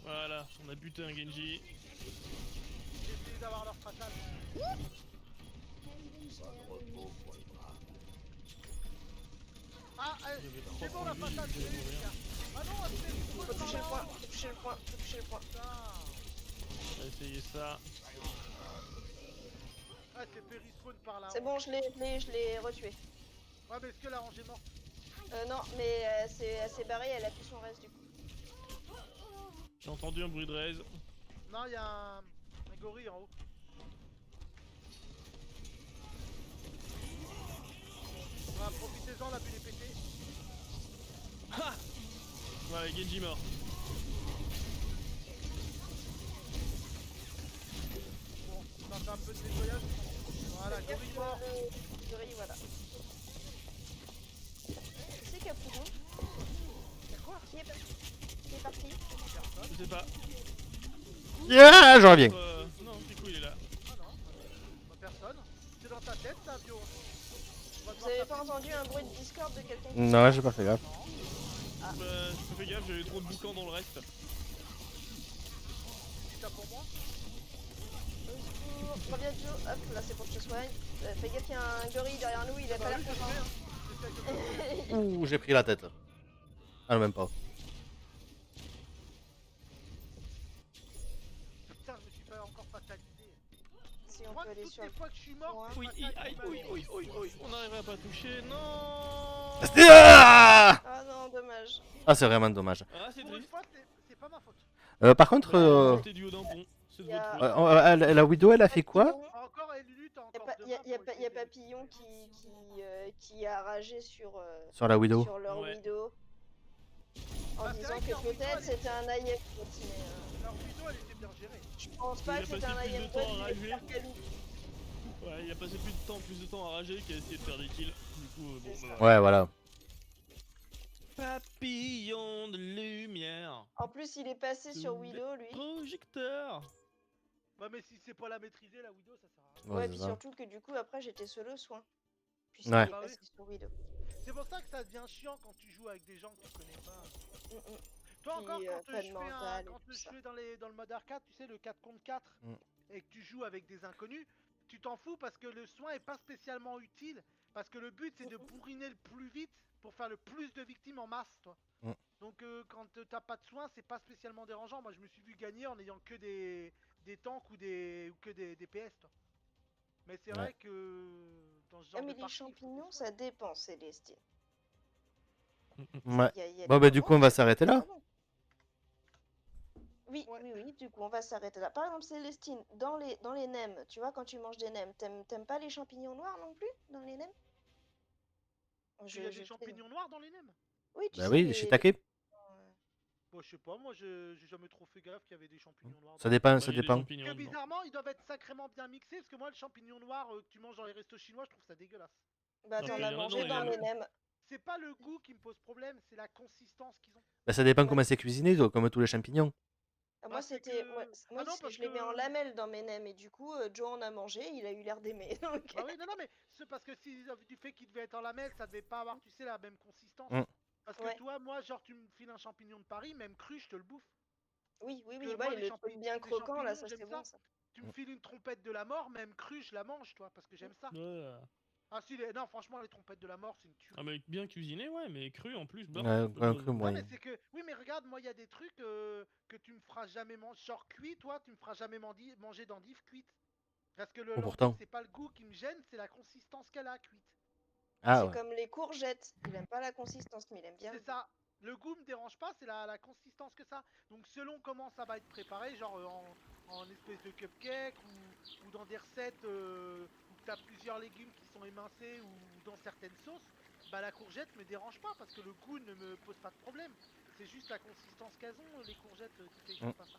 Voilà, on a buté un Genji. J'ai essayé d'avoir leur fatale. Ah, c'est bon la fatale, je l'ai eu, les gars. Ah non, elle fait Faut toucher le point, faut toucher le point, faut toucher le point. Putain. On va essayer ça. Ah, c'est fait respawn par là. C'est bon, je l'ai retué. Ouais, mais est-ce que la rangée est morte? Non, mais elle s'est barrée, elle a plus son reste du coup. J'ai entendu un bruit de raise. Non, il y a un gorille en haut. Ah, profitez-en, la bulle est pétée. Ha Ouais, Genji mort. Bon, ça fait un peu de nettoyage. Voilà, gorille mort. Gorille, voilà. Qui c'est qui a pris l'eau? Quoi? Qui est parti? Je sais pas. Yeah, je reviens. Non, Pico il est là. Ah non, personne. C'est dans ta tête, ça, Bio. Vous avez pas entendu un bruit de Discord de quelqu'un qui... Non, j'ai pas fait gaffe. Bah, j'ai pas fait gaffe, j'avais trop de boucans dans le reste. C'est ça pour moi? Reviens Joe, hop, là c'est pour que je te soigne. Fais gaffe, il y a un gorille derrière nous, il a pas l'air content. Ouh, j'ai pris la tête. Ah non, même pas. Putain, je me suis pas encore fatalisé. Si on Moi, peut aller toutes sur les le fois que je suis mort, point. c'est Aïe, on n'arriverait pas à toucher, non. Ah, Ah non, dommage. c'est vraiment dommage. Ah, c'est Pour une triste. fois, c'est pas ma faute. Par contre, T'es du haut d'un pont, c'est de Y a- votre faute. la Widow, elle a fait quoi? Encore, elle lutte encore Il y a Papillon qui a ragé sur Sur la Widow. leur Ouais. Widow. En Bah, c'est disant vrai que leur que Widow, peut-être elle c'était un IM bot, mais Leur Widow, elle était bien gérée. je pense Il pas a que c'était passé un plus de IM temps bot, à il rager. est faire Kalou. Ouais, il a passé plus de temps à rager qu'à essayer de faire des kills. Du coup, bon, C'est bah, ça. Ouais, voilà. Papillon de lumière. En plus, il est passé sur Widow, lui. Projecteur. Ouais, mais si c'est pas la maîtriser, la Widow, ça sert à rien. Ouais, Ouais, c'est puis ça. surtout que du coup, après, j'étais seul au soin. Puisqu'il Ouais. est Bah passé sur Widow. C'est pour ça que ça devient chiant quand tu joues avec des gens que tu connais pas. Mm, mm. Toi encore, Puis, quand pas je de fais, mental et quand tout je ça. fais dans le mode arcade, tu sais, le 4 contre 4, Mm. et que tu joues avec des inconnus, tu t'en fous parce que le soin est pas spécialement utile, parce que le but c'est de bourriner le plus vite pour faire le plus de victimes en masse, toi. Mm. Donc quand t'as pas de soin, c'est pas spécialement dérangeant. Moi je me suis vu gagner en ayant que des tanks ou que des DPS, toi. Mais c'est Ouais. vrai que dans ce genre Ah, mais de les partie, il faut des champignons, soins. ça dépend, Célestine. Ouais. Y a Bon, des bah, du moments coup, on où va c'est s'arrêter là. pas bon. Oui, Ouais. oui, du coup, on va s'arrêter là. Par exemple, Célestine, dans les nems, tu vois, quand tu manges des nems, t'aimes pas les champignons noirs non plus dans les nems? Il y a des champignons noirs dans les nems. Oui, tu Bah sais, oui, shiitake. Bon, je sais pas, moi j'ai jamais trop fait gaffe qu'il y avait des champignons noirs. Ça dans dépend, Bah, ça il y a des dépend. champignons Que dedans. bizarrement, ils doivent être sacrément bien mixés, parce que moi, le champignon noir que tu manges dans les restos chinois, je trouve ça dégueulasse. Bah, Non, t'en il y as en a mangé dans dans les les nems. C'est pas le goût qui me pose problème, c'est la consistance qu'ils ont. Bah, ça dépend Ouais. comment c'est cuisiné, comme tous les champignons. Ah, Bah, moi, c'est c'était. que- Moi, Ah non, parce je les mets en que- lamelles dans mes nems, et du coup, Joe en a mangé, il a eu l'air d'aimer. donc- Bah oui, non, mais c'est parce que si du fait qu'il devait être en lamelle, ça devait pas avoir, tu sais, la même consistance. Mm. Parce que Ouais. toi, moi, genre, tu me files un champignon de Paris, même cru, je te le bouffe. Oui, Parce oui, que bah, moi, et les le truc champignons- bien les croquant, là, champignons, ça j'aime c'est ça. bon, ça. Tu me files une trompette de la mort, même crue, je la mange, toi, parce que j'aime ça. Ouais. Ah si, non, franchement, les trompettes de la mort, c'est une tuerie. Ah, mais bien cuisiné, ouais, mais cru en plus. Bah, Ouais, un peu un de- cru Non moyen. mais c'est que, oui mais regarde, moi il y a des trucs que tu me feras jamais manger, genre cuit, toi tu me feras jamais manger d'endive cuite. Parce que Oh, pourtant. l'endive c'est pas le goût qui me gêne, c'est la consistance qu'elle a cuite. Ah C'est ouais. comme les courgettes. Il aime pas la consistance, mais il aime bien. C'est ça. Le goût me dérange pas, c'est la consistance que ça. Donc selon comment ça va être préparé, genre en espèce de cupcake ou dans des recettes où tu as plusieurs légumes qui sont émincés ou dans certaines sauces, bah la courgette me dérange pas parce que le goût ne me pose pas de problème. C'est juste la consistance qu'elles ont, les courgettes, qui fait que j'aime pas ça.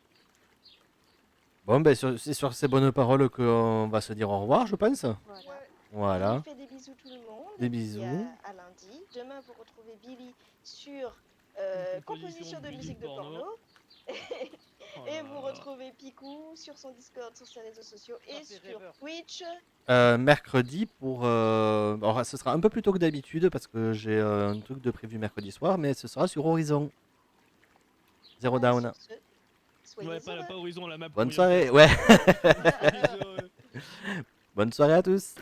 Bon, ben c'est sur ces bonnes paroles qu'on va se dire au revoir, je pense. Voilà. Ouais, Voilà. Je vous fais des bisous tout le monde. Des et puis, bisous. à lundi. Demain, vous retrouvez Billy sur Une composition de Billy musique de porno. Oh Et là vous là. retrouvez Picou sur son Discord, sur ses réseaux sociaux et fait sur rêveur. Twitch. Mercredi pour. Alors, ce sera un peu plus tôt que d'habitude parce que j'ai un truc de prévu mercredi soir, mais ce sera sur Horizon. Zero Down. Sur ce, soyez Ouais, heureux. pas Horizon, la map. Bonne pour rien soirée. faire. Ouais. Bisous. Bonne soirée à tous.